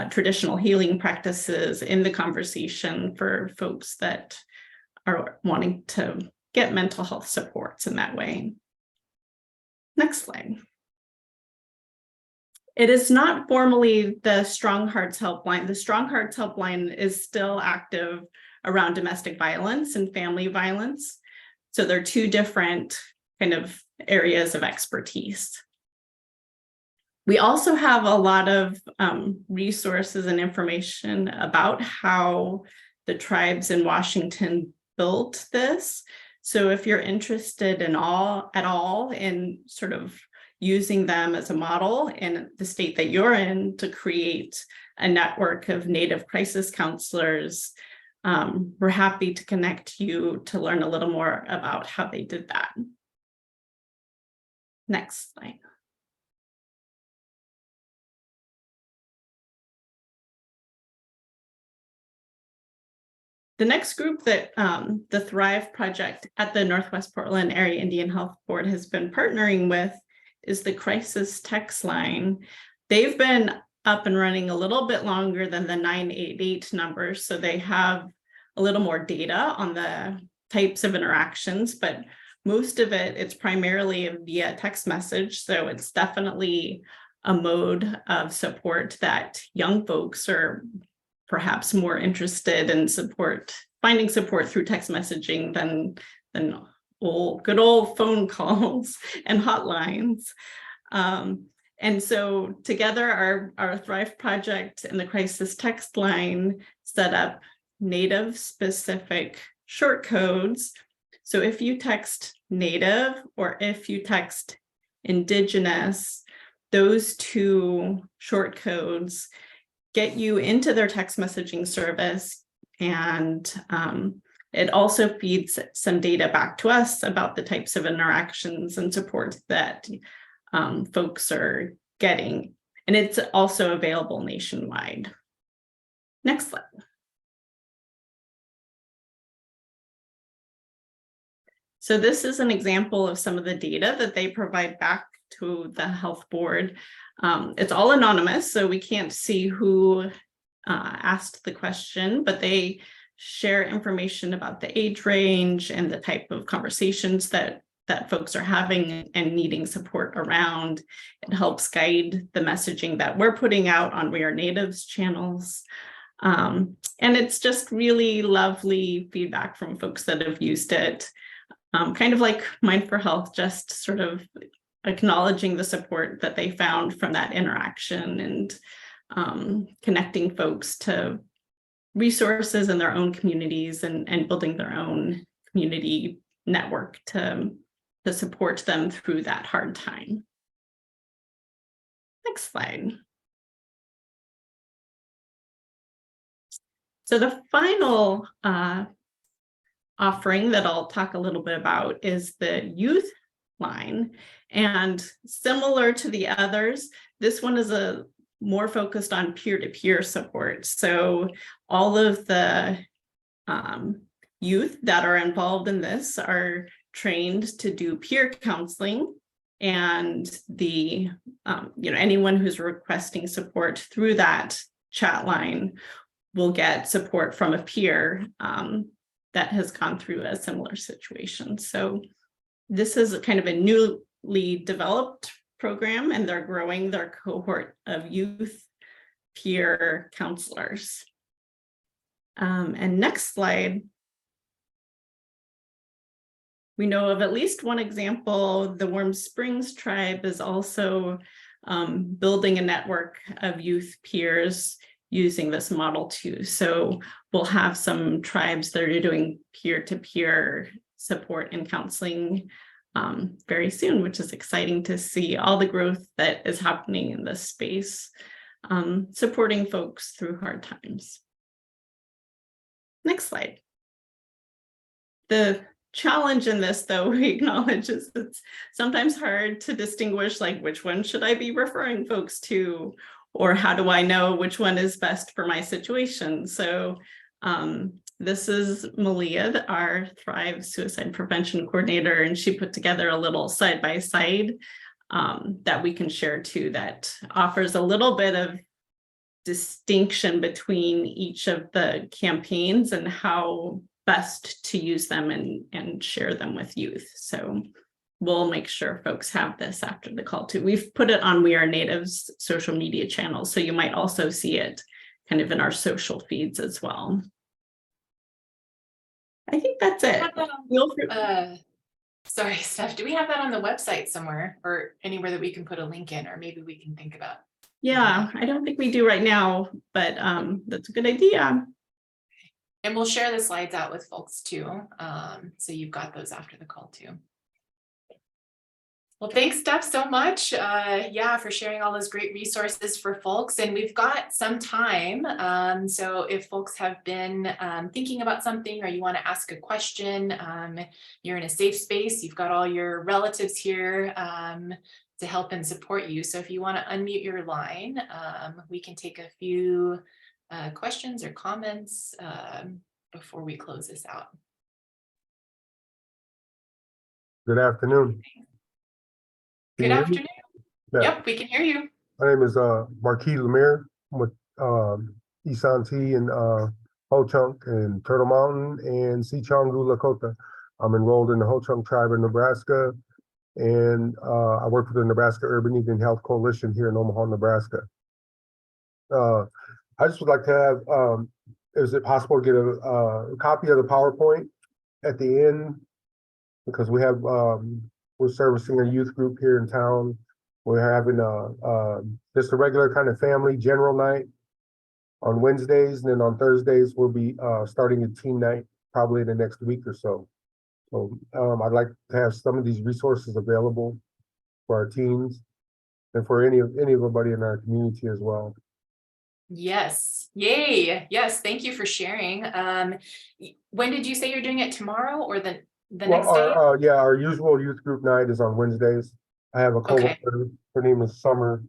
traditional healing practices in the conversation for folks that are wanting to get mental health supports in that way. Next slide. It is not formally the Strong Hearts Helpline. The Strong Hearts Helpline is still active around domestic violence and family violence. So they're two different kind of areas of expertise. We also have a lot of resources and information about how the tribes in Washington built this. So if you're interested at all in sort of using them as a model in the state that you're in to create a network of Native crisis counselors, we're happy to connect you to learn a little more about how they did that. Next slide. The next group that the Thrive Project at the Northwest Portland Area Indian Health Board has been partnering with is the Crisis Text Line. They've been up and running a little bit longer than the 988 numbers, so they have a little more data on the types of interactions, but most of it's primarily via text message, so it's definitely a mode of support that young folks are perhaps more interested in finding support through text messaging than good old phone calls and hotlines. And so together our Thrive Project and the Crisis Text Line set up Native specific short codes. So if you text Native or if you text Indigenous, those two short codes get you into their text messaging service, and it also feeds some data back to us about the types of interactions and support that folks are getting. And it's also available nationwide. Next slide. So this is an example of some of the data that they provide back to the health board. It's all anonymous, so we can't see who asked the question, but they share information about the age range and the type of conversations that folks are having and needing support around. It helps guide the messaging that we're putting out on We Are Natives channels. And it's just really lovely feedback from folks that have used it. Kind of like Mind4Health, just sort of acknowledging the support that they found from that interaction and connecting folks to resources in their own communities and building their own community network to support them through that hard time. Next slide. So the final offering that I'll talk a little bit about is the youth line. And similar to the others, this one is more focused on peer-to-peer support. So all of the youth that are involved in this are trained to do peer counseling, and the anyone who's requesting support through that chat line will get support from a peer that has gone through a similar situation. So this is kind of a newly developed program, and they're growing their cohort of youth peer counselors. And next slide. We know of at least one example. The Warm Springs tribe is also building a network of youth peers using this model too. So we'll have some tribes that are doing peer-to-peer support and counseling very soon, which is exciting to see all the growth that is happening in this space, supporting folks through hard times. Next slide. The challenge in this, though, we acknowledge is it's sometimes hard to distinguish, like, which one should I be referring folks to, or how do I know which one is best for my situation? So this is Malia, our Thrive Suicide Prevention Coordinator, and she put together a little side-by-side that we can share too, that offers a little bit of distinction between each of the campaigns and how best to use them and share them with youth. So we'll make sure folks have this after the call too. We've put it on We Are Natives social media channels, so you might also see it kind of in our social feeds as well. I think that's it.
Sorry, Steph, do we have that on the website somewhere or anywhere that we can put a link in, or maybe we can think about?
Yeah, I don't think we do right now, but that's a good idea.
And we'll share the slides out with folks too. So you've got those after the call too. Well, thanks, Steph, so much. Yeah, for sharing all those great resources for folks. And we've got some time. So if folks have been thinking about something or you want to ask a question, you're in a safe space. You've got all your relatives here to help and support you. So if you want to unmute your line, we can take a few questions or comments before we close this out.
Good afternoon.
Good afternoon.
Yeah.
Yep, we can hear you.
My name is Marquis Lemire. I'm with Isanti and Ho Chunk and Turtle Mountain and Sichongu Lakota. I'm enrolled in the Ho Chunk tribe in Nebraska, and I work for the Nebraska Urban Indian Health Coalition here in Omaha, Nebraska. I just would like to have, is it possible to get a copy of the PowerPoint at the end? Because we have, we're servicing a youth group here in town. We're having just a regular kind of family general night on Wednesdays, and then on Thursdays we'll be starting a teen night probably in the next week or so. So I'd like to have some of these resources available for our teens and for any of everybody in our community as well.
Yes, yay. Yes, thank you for sharing. When did you say you're doing it, tomorrow or the next day?
Yeah, our usual youth group night is on Wednesdays. I have a coworker, her name is Summer.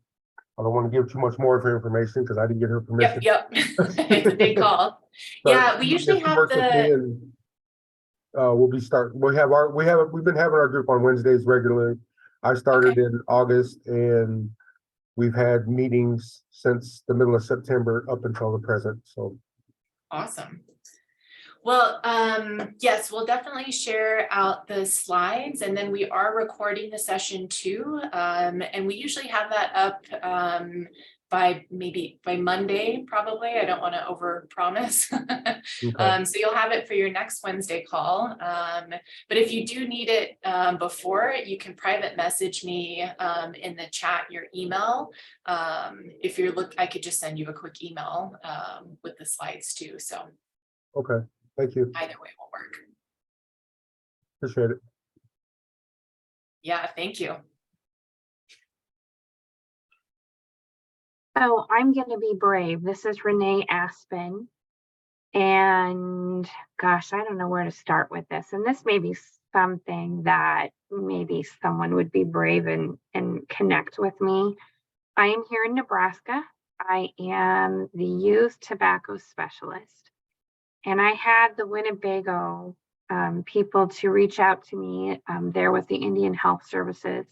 I don't want to give too much more of her information because I didn't get her permission.
Yep. It's a big call. Yeah, we usually have the we've been having our group on Wednesdays regularly. I started in August, and we've had meetings since the middle of September up until the present. So awesome. Well, yes, we'll definitely share out the slides, and then we are recording the session too. And we usually have that up by Monday, probably. I don't want to overpromise.
okay.
So you'll have it for your next Wednesday call. But if you do need it before, you can private message me in the chat your email. If you're I could just send you a quick email with the slides too. So
okay. Thank you.
Either way will work.
Appreciate it.
Yeah, thank you.
Oh, I'm going to be brave. This is Renee Aspen. And gosh, I don't know where to start with this. And this may be something that maybe someone would be brave and connect with me. I am here in Nebraska. I am the youth tobacco specialist. And I had the Winnebago people to reach out to me there with the Indian Health Services.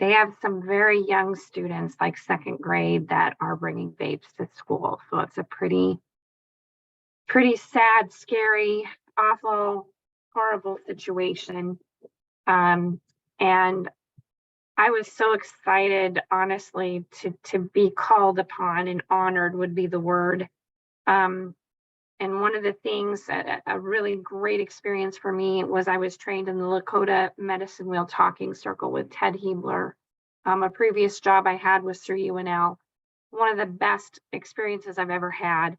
They have some very young students, like second grade, that are bringing vapes to school. So it's a pretty sad, scary, awful, horrible situation. And I was so excited, honestly, to be called upon, and honored would be the word. And one of the things, a really great experience for me, was I was trained in the Lakota Medicine Wheel Talking Circle with Ted Hebler. A previous job I had was through UNL. One of the best experiences I've ever had.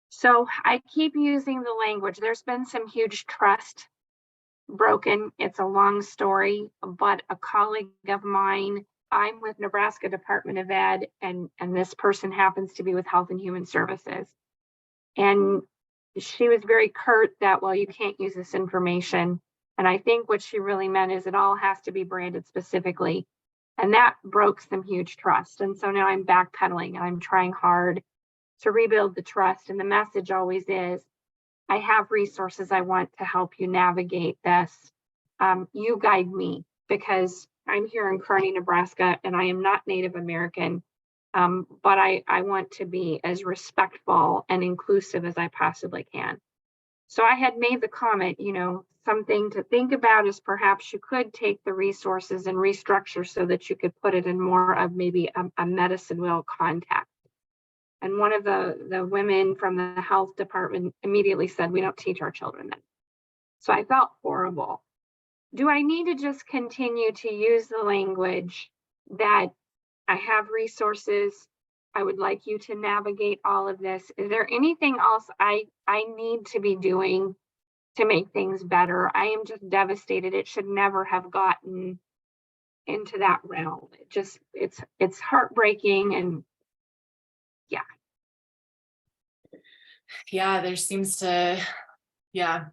So I keep using the language. There's been some huge trust broken. It's a long story, but a colleague of mine, I'm with Nebraska Department of Ed, and this person happens to be with Health and Human Services. And she was very curt that, well, you can't use this information. And I think what she really meant is it all has to be branded specifically. And that broke some huge trust. And so now I'm backpedaling and I'm trying hard to rebuild the trust. And the message always is, I have resources I want to help you navigate this. You guide me, because I'm here in Kearney, Nebraska, and I am not Native American. But I want to be as respectful and inclusive as I possibly can. So I had made the comment, something to think about is perhaps you could take the resources and restructure so that you could put it in more of maybe a medicine wheel context. And one of the women from the health department immediately said, we don't teach our children that. So I felt horrible. Do I need to just continue to use the language that I have resources? I would like you to navigate all of this. Is there anything else I need to be doing to make things better? I am just devastated. It should never have gotten into that realm. It's heartbreaking, and
Yeah, there seems to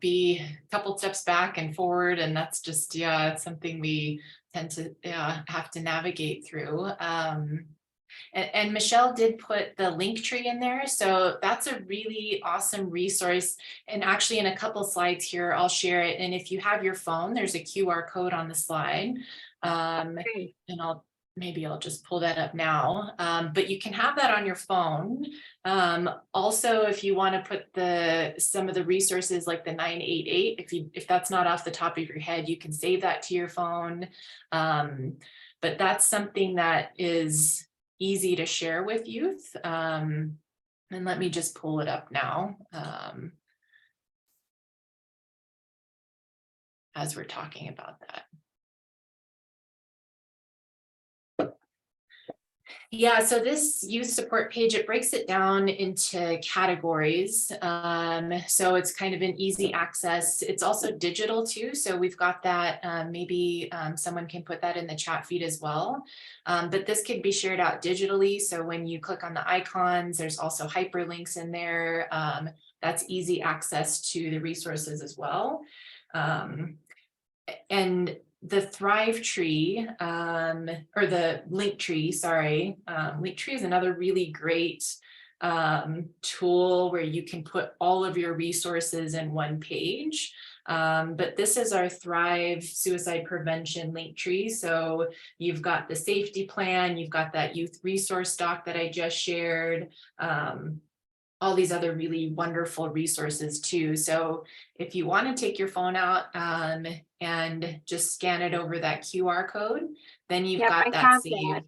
be a couple steps back and forward, and that's just it's something we tend to have to navigate through. And Michelle did put the link tree in there, so that's a really awesome resource. And actually, in a couple slides here, I'll share it. And if you have your phone, there's a QR code on the slide, and I'll just pull that up now. But you can have that on your phone. Also, if you want to put some of the resources like the 988, if that's not off the top of your head, you can save that to your phone. But that's something that is easy to share with youth. And let me just pull it up now as we're talking about that. Yeah, so this youth support page, it breaks it down into categories. So it's kind of an easy access. It's also digital too. So we've got that, maybe someone can put that in the chat feed as well. But this could be shared out digitally. So when you click on the icons, there's also hyperlinks in there. That's easy access to the resources as well. And the Thrive tree, or the link tree, sorry. Link tree is another really great tool where you can put all of your resources in one page. But this is our Thrive suicide prevention link tree. So you've got the safety plan, you've got that youth resource doc that I just shared, all these other really wonderful resources too. So if you want to take your phone out and just scan it over that QR code, then you've got that saved.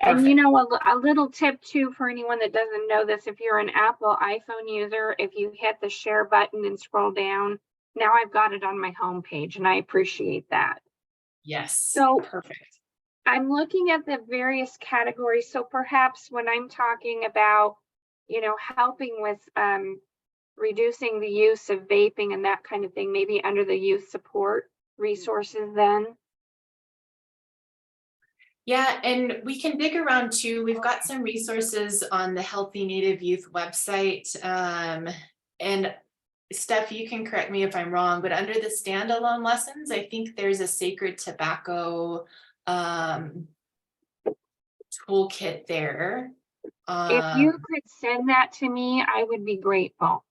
And a little tip too for anyone that doesn't know this, if you're an Apple iPhone user, if you hit the share button and scroll down, now I've got it on my homepage, and I appreciate that.
Yes,
so
perfect.
I'm looking at the various categories. So perhaps when I'm talking about helping with reducing the use of vaping and that kind of thing, maybe under the youth support resources then.
Yeah, and we can dig around too. We've got some resources on the Healthy Native Youth website. And Steph, you can correct me if I'm wrong, but under the standalone lessons, I think there's a sacred tobacco toolkit there.
If you could send that to me, I would be grateful.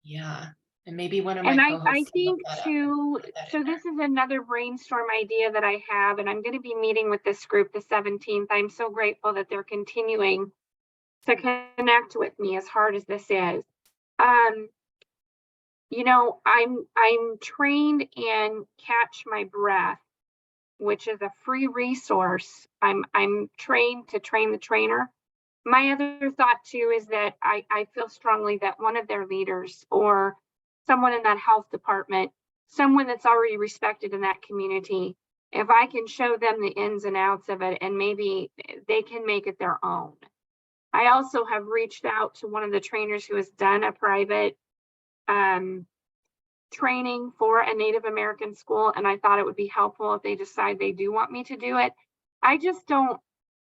Yeah, and maybe one of my
co-hosts. I think too, so this is another brainstorm idea that I have, and I'm going to be meeting with this group the 17th. I'm so grateful that they're continuing to connect with me as hard as this is. I'm trained in Catch My Breath, which is a free resource. I'm trained to train the trainer. My other thought too is that I feel strongly that one of their leaders or someone in that health department, someone that's already respected in that community, if I can show them the ins and outs of it, and maybe they can make it their own. I also have reached out to one of the trainers who has done a private training for a Native American school, and I thought it would be helpful if they decide they do want me to do it. I just don't,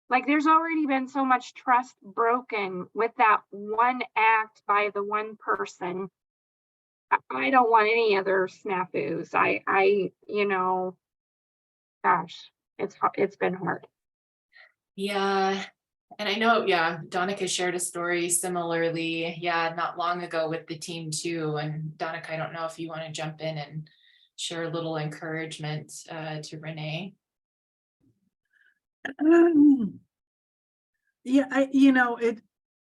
like, there's already been so much trust broken with that one act by the one person. I don't want any other snafus. You know, gosh, it's been hard.
Yeah. And I know, yeah, Danica shared a story similarly, yeah, not long ago with the team too. And Danica, I don't know if you want to jump in and share a little encouragement to Renee.
Yeah,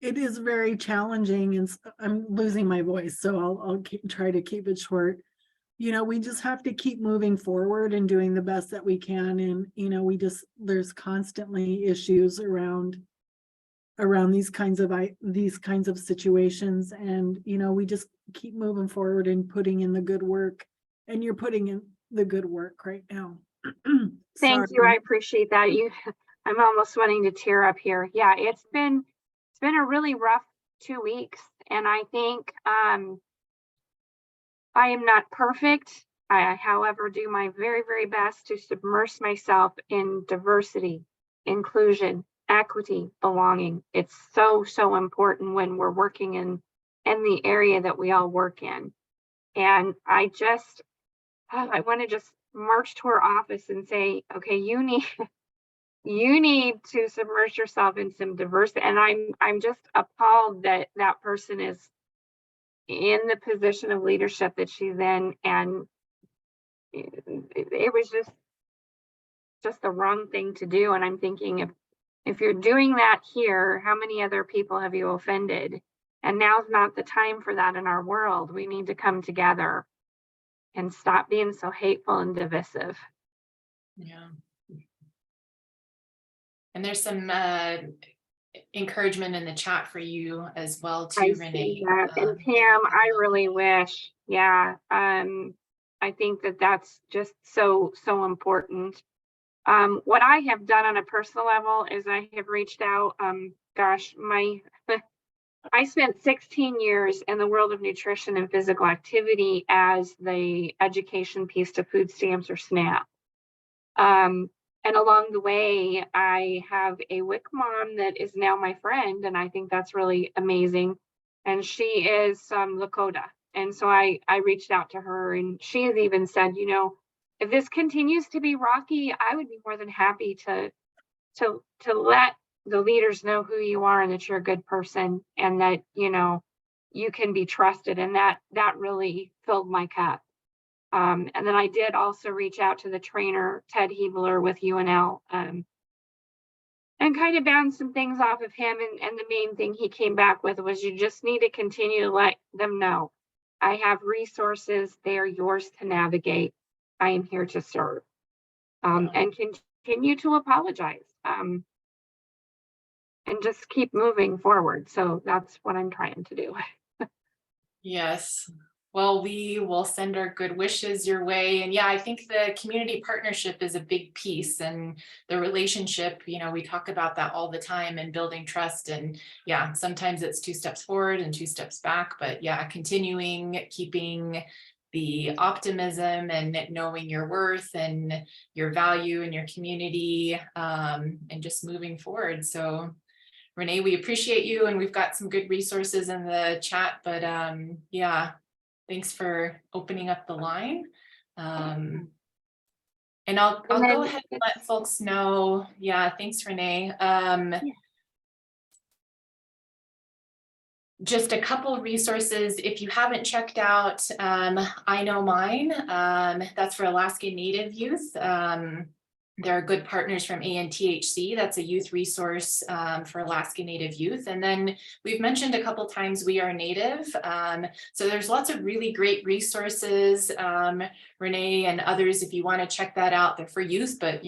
it is very challenging, and I'm losing my voice, so I'll try to keep it short. We just have to keep moving forward and doing the best that we can. And, there's constantly issues around these kinds of situations. And, we just keep moving forward and putting in the good work, and you're putting in the good work right now.
Thank you. I appreciate that. I'm almost wanting to tear up here. Yeah, it's been a really rough 2 weeks. And I think, I am not perfect. I, however, do my very, very best to submerge myself in diversity, inclusion, equity, belonging. It's so, so important when we're working in the area that we all work in. And I want to just march to her office and say, okay, you need to submerge yourself in some diversity. And I'm just appalled that that person is in the position of leadership that she's in. And it was just the wrong thing to do. And I'm thinking, if you're doing that here, how many other people have you offended? And now's not the time for that in our world. We need to come together and stop being so hateful and divisive.
Yeah. And there's some encouragement in the chat for you as well too, Renee.
And Pam, I really wish, yeah, I think that-that's just so important. What I have done on a personal level is I have reached out, I spent 16 years in the world of nutrition and physical activity as the education piece to food stamps or SNAP. And along the way, I have a WIC mom that is now my friend, and I think that's really amazing. And she is Lakota. And so I reached out to her, and she has even said, if this continues to be rocky, I would be more than happy to let the leaders know who you are and that you're a good person, and that, you can be trusted. And that really filled my cup. And then I did also reach out to the trainer, Ted Hebler with UNL, and kind of bounce some things off of him. And the main thing he came back with was, you just need to continue to let them know, I have resources. They are yours to navigate. I am here to serve, and continue to apologize, and just keep moving forward. So that's what I'm trying to do.
Yes. Well, we will send our good wishes your way. And yeah, I think the community partnership is a big piece, and the relationship, we talk about that all the time, and building trust. And yeah, sometimes it's 2 steps forward and 2 steps back, but yeah, keeping the optimism and knowing your worth and your value in your community, and just moving forward. So Renee, we appreciate you, and we've got some good resources in the chat, but yeah, thanks for opening up the line. And I'll go ahead and let folks know. Yeah, thanks, Renee. Just a couple of resources. If you haven't checked out I Know Mine, that's for Alaska Native youth. There are good partners from ANTHC. That's a youth resource for Alaska Native youth. And then we've mentioned a couple times We Are Native. So there's lots of really great resources, Renee and others, if you want to check that out. They're for youth, but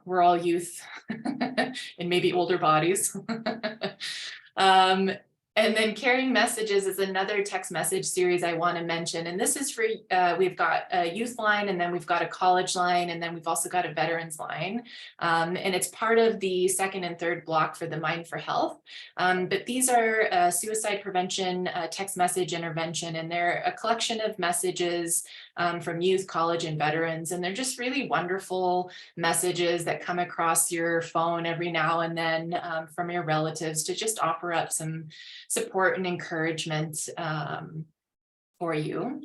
we're all youth and maybe older bodies. And then Caring Messages is another text message series I want to mention. And this is for, we've got a youth line, and then we've got a college line, and then we've also got a veterans line. And it's part of the second and third block for the Mind4Health. But these are suicide prevention text message intervention, and they're a collection of messages from youth, college, and veterans. And they're just really wonderful messages that come across your phone every now and then from your relatives to just offer up some support and encouragement for you.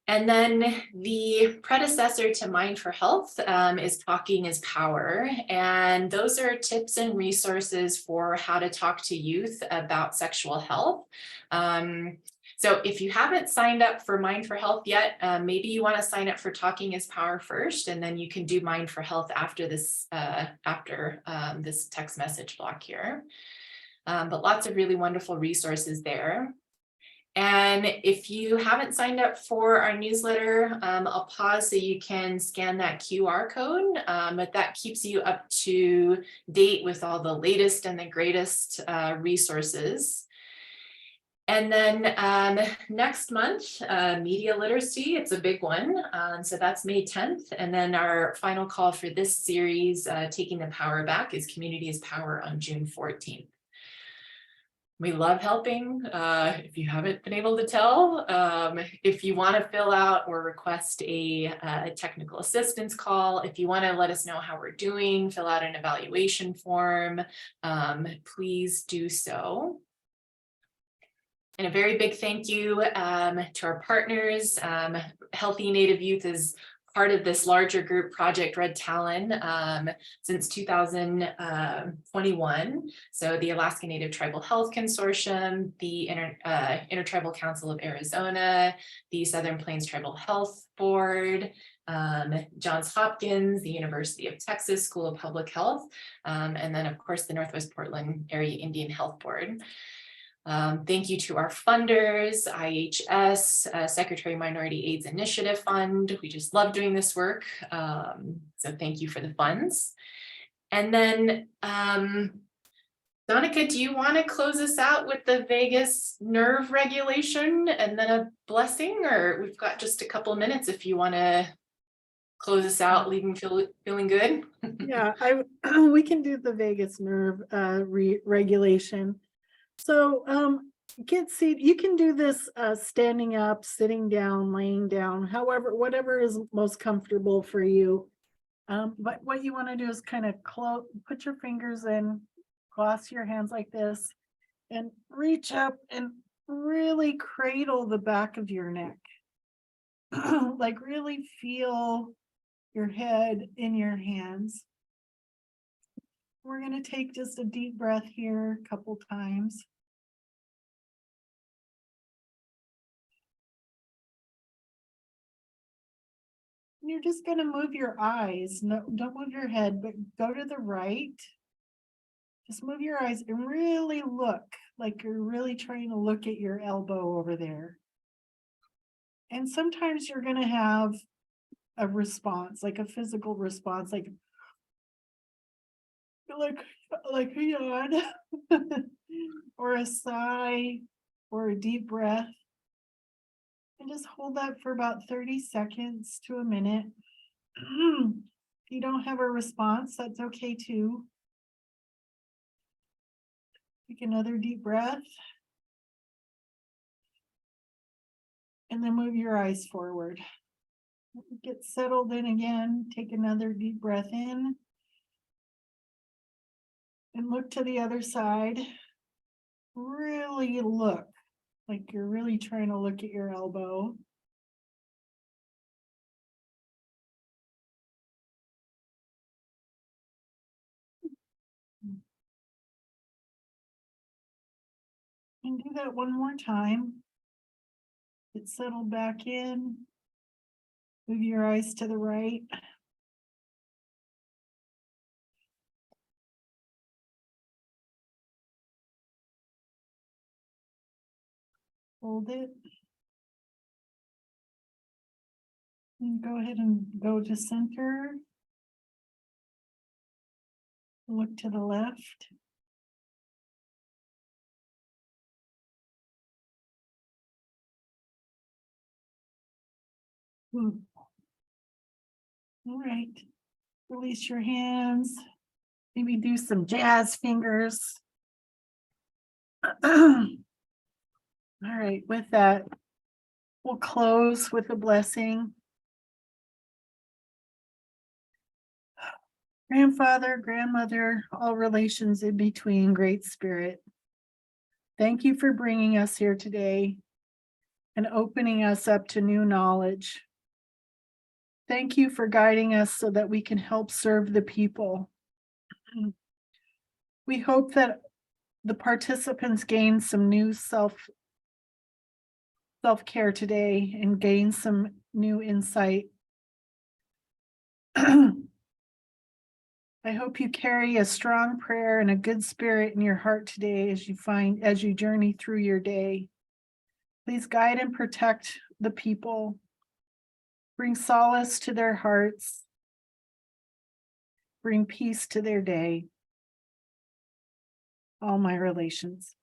And then the predecessor to Mind4Health is Talking is Power. And those are tips and resources for how to talk to youth about sexual health. So if you haven't signed up for Mind4Health yet, maybe you want to sign up for Talking is Power first, and then you can do Mind4Health after this, this text message block here. But lots of really wonderful resources there. And if you haven't signed up for our newsletter, I'll pause so you can scan that QR code, but that keeps you up to date with all the latest and the greatest resources. And then next month, media literacy, it's a big one. So that's May 10th. And then our final call for this series, Taking the Power Back, is Community is Power on June 14th. We love helping. If you haven't been able to tell, if you want to fill out or request a technical assistance call, if you want to let us know how we're doing, fill out an evaluation form, please do so. And a very big thank you to our partners. Healthy Native Youth is part of this larger group, Project Red Talon, since 2021. So the Alaska Native Tribal Health Consortium, the Intertribal Council of Arizona, the Southern Plains Tribal Health Board, Johns Hopkins, the University of Texas School of Public Health, and then of course the Northwest Portland Area Indian Health Board. Thank you to our funders, IHS, Secretary Minority AIDS Initiative Fund. We just love doing this work. So thank you for the funds. And then, Danica, do you want to close us out with the vagus nerve regulation and then a blessing? Or we've got just a couple of minutes if you want to close us out, leaving feeling good.
Yeah, we can do the vagus nerve regulation. So get seated. You can do this standing up, sitting down, laying down, however, whatever is most comfortable for you. But what you want to do is kind of put your fingers in, clasp your hands like this, and reach up and really cradle the back of your neck. Like really feel your head in your hands. We're going to take just a deep breath here a couple times. And you're just going to move your eyes. No, don't move your head, but go to the right. Just move your eyes and really look like you're really trying to look at your elbow over there. And sometimes you're going to have a response, like a physical response, like a yawn or a sigh or a deep breath, and just hold that for about 30 seconds to a minute. If you don't have a response, that's okay too. Take another deep breath and then move your eyes forward. Get settled in again. Take another deep breath in. And look to the other side. Really look like you're really trying to look at your elbow. And do that one more time. Get settled back in. Move your eyes to the right. Hold it. And go ahead and go to center. Look to the left. All right, release your hands. Maybe do some jazz fingers. All right, with that, we'll close with a blessing. Grandfather, grandmother, all relations in between, Great Spirit. Thank you for bringing us here today and opening us up to new knowledge. Thank you for guiding us so that we can help serve the people. We hope that the participants gain some new self-care today and gain some new insight. I hope you carry a strong prayer and a good spirit in your heart today as you journey through your day. Please guide and protect the people. Bring solace to their hearts. Bring peace to their day. All my relations.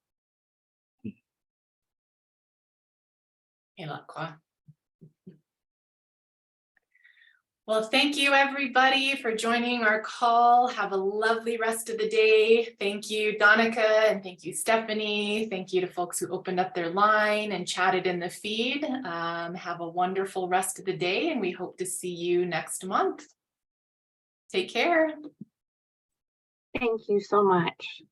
Well, thank you everybody for joining our call. Have a lovely rest of the day. Thank you, Danica, and thank you, Stephanie. Thank you to folks who opened up their line and chatted in the feed. Have a wonderful rest of the day, and we hope to see you next month. Take care.
Thank you so much.